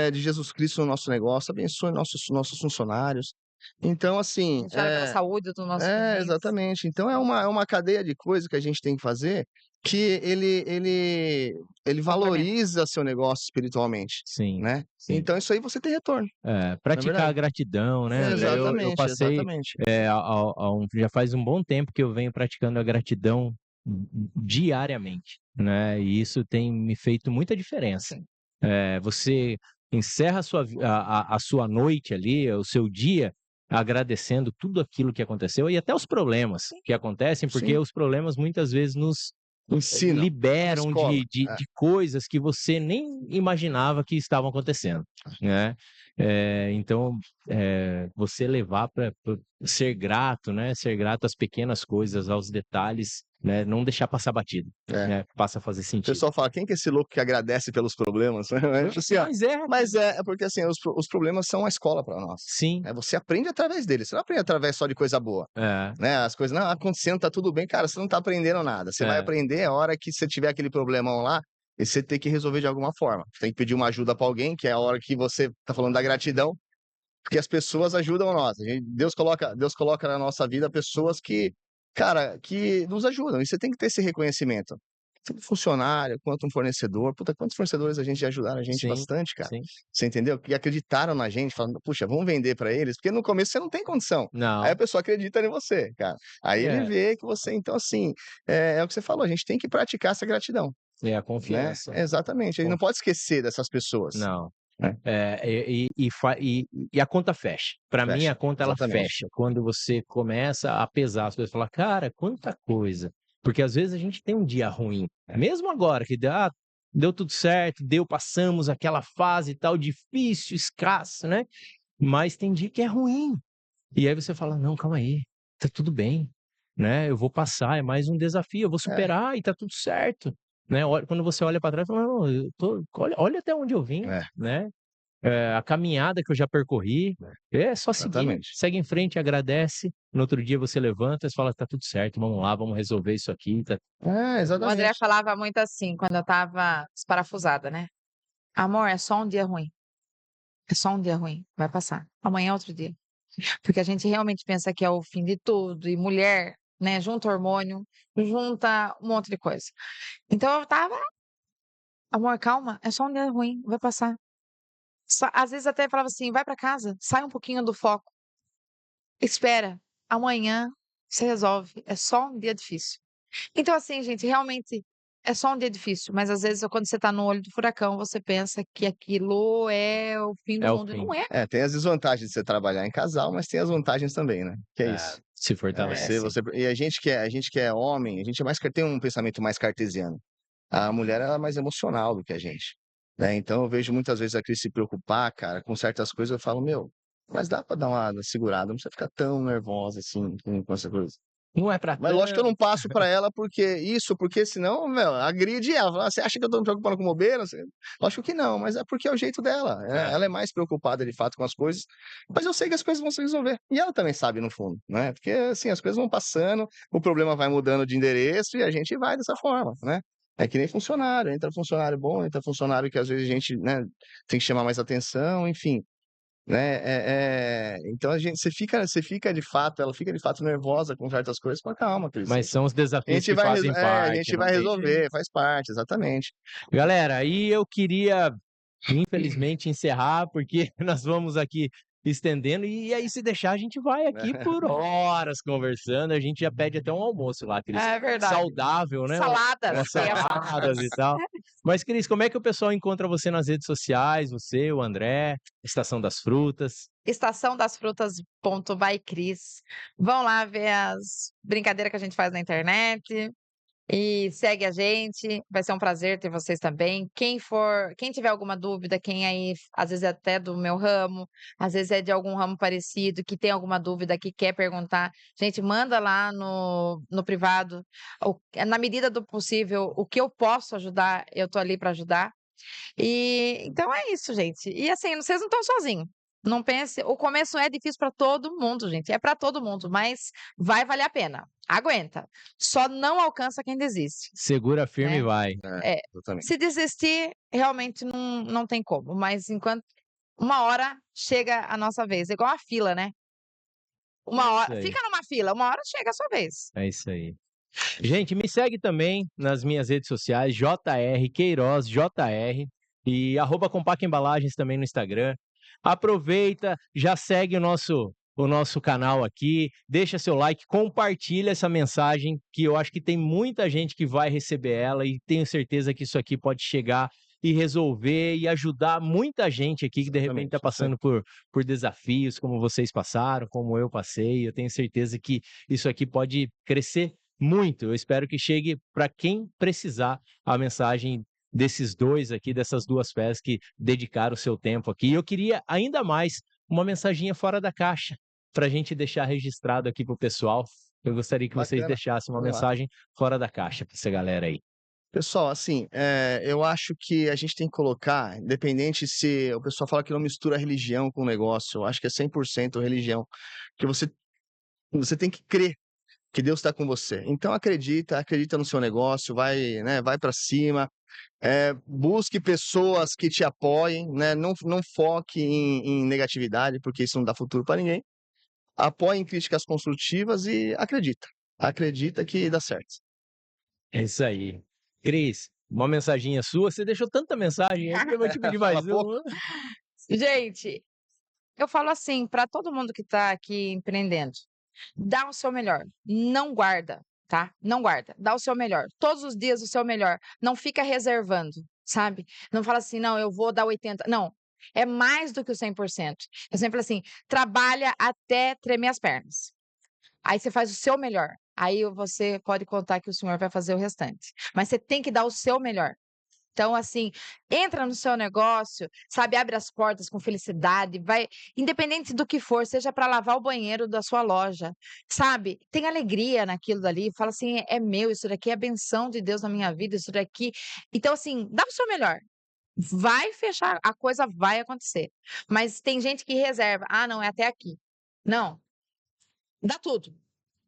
de Jesus Cristo no nosso negócio, abençoe nossos funcionários. Então, A assim, gente olha pela saúde dos nossos clientes. exatamente. Então é uma cadeia de coisas que a gente tem que fazer que ele valoriza seu negócio espiritualmente, Sim, né? sim. Então isso aí você tem retorno, não é Praticar a verdade? gratidão, né, Sim. André? Eu Exatamente, passei, exatamente. já faz um bom tempo que eu venho praticando a gratidão diariamente, né? E isso tem me feito muita diferença. Sim. Você encerra a sua noite ali, o seu dia, agradecendo tudo aquilo que aconteceu e até os problemas que acontecem, porque Sim. os problemas muitas vezes nos Ensina, liberam escola. de coisas que você nem imaginava que estavam acontecendo, né? Então, você levar para ser grato, né? Ser grato às pequenas coisas, aos detalhes, né? Não deixar passar batido, É. né? Passa a fazer O sentido. pessoal fala, quem que é esse louco que agradece pelos problemas? Assim, ó, mas é porque assim, os problemas são uma escola para nós. Sim. Né? Você aprende através deles, você não aprende através só de coisa boa. Né? As coisas não acontecendo, tá tudo bem, cara, você não tá aprendendo nada. Você vai aprender a hora que você tiver aquele problemão lá e você tem que resolver de alguma forma. Você tem que pedir uma ajuda para alguém, que é a hora que você tá falando da gratidão, porque as pessoas ajudam nós. Deus coloca na nossa vida pessoas que, cara, que nos ajudam. E você tem que ter esse reconhecimento. Tanto funcionário quanto um fornecedor. Puta, quantos fornecedores a gente já ajudaram a gente Sim, bastante, cara. sim. Você entendeu? Que acreditaram na gente, falando, puxa, vamos vender para eles, porque no começo você não tem condição. Não. Aí a pessoa acredita em você, cara. Aí ele vê que você, então assim, é o que você falou, a gente tem que praticar essa gratidão. É a Né? confiança. Exatamente, a gente não pode esquecer dessas pessoas. Não. É. E a conta fecha. Para mim, a conta ela exatamente. fecha quando você começa a pesar as coisas, falar, cara, quanta coisa. Porque às vezes a gente tem um dia ruim. Mesmo agora que deu tudo certo, passamos aquela fase e tal difícil, escassa, né? Mas tem dia que é ruim. E aí você fala, não, calma aí, tá tudo bem, né? Eu vou passar, é mais um desafio, eu vou superar e tá tudo certo, né? Quando você olha para trás, fala, não, olha até onde eu vim, né? A caminhada que eu já percorri, é só seguir, Exatamente. segue em frente, agradece, no outro dia você levanta e fala, tá tudo certo, vamos lá, vamos resolver isso aqui, tá... O André Exatamente. falava muito assim, quando eu tava desparafusada, né? Amor, é só um dia ruim. É só um dia ruim, vai passar. Amanhã é outro dia. Porque a gente realmente pensa que é o fim de tudo, e mulher, né, junta hormônio, junta um monte de coisa. Então eu tava, amor, calma, é só um dia ruim, vai passar. Às vezes até falava assim, vai pra casa, sai um pouquinho do foco, espera, amanhã você resolve, é só um dia difícil. Então assim, gente, realmente é só um dia difícil, mas às vezes quando você tá no olho do furacão, você pensa que aquilo é o fim do É o mundo, e fim. não é. Tem as desvantagens de você trabalhar em casal, mas tem as vantagens também, né? Que é isso. Se fortalece. E a gente que é homem, a gente tem um pensamento mais cartesiano. A mulher ela é mais emocional do que a gente, né? Então eu vejo muitas vezes a Cris se preocupar, cara, com certas coisas, eu falo, meu, mas dá pra dar uma segurada, não precisa ficar tão nervosa assim com essa coisa. Não é pra Mas lógico que eu não passo pra ela porque senão, meu, agride ela. Fala, você acha que eu tô me preocupando com bobeira? Lógico que não, mas é porque é o jeito dela. Ela é mais preocupada de fato com as coisas, mas eu sei que as coisas vão se resolver. E ela também sabe, no fundo, né? Porque assim, as coisas vão passando, o problema vai mudando de endereço e a gente vai dessa forma, né? É que nem funcionário, entra funcionário bom, entra funcionário que às vezes a gente, né, tem que chamar mais atenção, enfim. Né? Então você fica de fato, ela fica de fato nervosa com certas coisas, mas calma, Cris. Mas são os A desafios gente que vai, fazem parte. a gente não vai tem resolver, jeito. faz parte, exatamente. Galera, aí eu queria, infelizmente, encerrar, porque nós vamos aqui estendendo. E aí, se deixar, a gente vai aqui por horas conversando. A gente já pede até um almoço lá, Cris. É verdade. Saudável, né? Saladas, Umas que eu ia falar. saladas e tal. Mas, Cris, como é que o pessoal encontra você nas redes sociais? Você, o André, Estação das Frutas. Estação das Frutas.by Cris. Vão lá ver as brincadeiras que a gente faz na internet. E segue a gente, vai ser um prazer ter vocês também. Quem tiver alguma dúvida, quem aí, às vezes é até do meu ramo, às vezes é de algum ramo parecido, que tem alguma dúvida, que quer perguntar, gente, manda lá no privado. Na medida do possível, o que eu posso ajudar, eu tô ali para ajudar. E então é isso, gente. E assim, vocês não estão sozinhos. Não pense, o começo é difícil para todo mundo, gente. É para todo mundo, mas vai valer a pena. Aguenta. Só não alcança quem desiste. Segura firme e Né? vai. É, Exatamente. se desistir, realmente não tem como. Mas enquanto uma hora chega a nossa vez, igual a fila, né? Uma É isso hora, aí. fica numa fila, uma hora chega a sua vez. É isso aí. Gente, me segue também nas minhas redes sociais, JR Queiroz, JR, e @Compacta Embalagens também no Instagram. Aproveita, já segue o nosso canal aqui, deixa seu like, compartilha essa mensagem, que eu acho que tem muita gente que vai receber ela e tenho certeza que isso aqui pode chegar e resolver e ajudar muita gente aqui que de repente está Exatamente, passando por desafios como vocês passaram, como eu passei. Eu tenho certeza que isso aqui pode crescer muito. Eu espero que chegue para quem precisar a mensagem desses dois aqui, dessas duas fés que dedicaram o seu tempo aqui. E eu queria ainda mais uma mensaginha fora da caixa para a gente deixar registrado aqui para o pessoal. Eu gostaria que vocês Bacana. deixassem uma Vamos lá. mensagem fora da caixa para essa galera aí. Pessoal, assim, eu acho que a gente tem que colocar, independente se o pessoal fala que não mistura religião com negócio, eu acho que é 100% religião, que você tem que crer que Deus está com você. Então acredita no seu negócio, vai, né, vai para cima, busque pessoas que te apoiem, né, não foque em negatividade, porque isso não dá futuro para ninguém. Apoie em críticas construtivas e acredita que dá certo. É isso aí. Cris, uma mensaginha sua. Você deixou tanta mensagem aí que eu vou te pedir mais Fala pouco. uma. Gente, eu falo assim, para todo mundo que está aqui empreendendo, dá o seu melhor, não guarda, tá? Não guarda, dá o seu melhor, todos os dias o seu melhor, não fica reservando, sabe? Não fala assim, não, eu vou dar 80, não, é mais do que o 100%. Eu sempre falo assim, trabalha até tremer as pernas, aí você faz o seu melhor, aí você pode contar que o senhor vai fazer o restante, mas você tem que dar o seu melhor. Então, assim, entra no seu negócio, sabe, abre as portas com felicidade, vai, independente do que for, seja para lavar o banheiro da sua loja, sabe? Tem alegria naquilo dali, fala assim, é meu, isso daqui é a benção de Deus na minha vida, isso daqui. Então, assim, dá o seu melhor. Vai fechar, a coisa vai acontecer. Mas tem gente que reserva, ah, não, é até aqui. Não, dá tudo,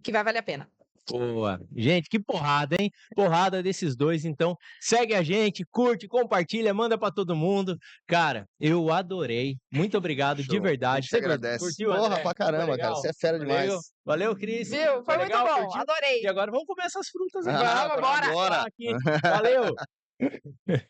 que vai valer a pena. Boa. Gente, que porrada, hein? Porrada desses dois. Então, segue a gente, curte, compartilha, manda pra todo mundo. Cara, eu adorei. Muito obrigado, de Show. A verdade. gente Você agradece. curtiu, Porra, André? pra caramba, Foi cara. legal? Você é fera Valeu. demais. Valeu, Cris. Viu? Foi muito legal, bom, curtiu? adorei. E agora vamos comer essas frutas Ah, aqui. Vamos, bora. bora. Aqui. Valeu.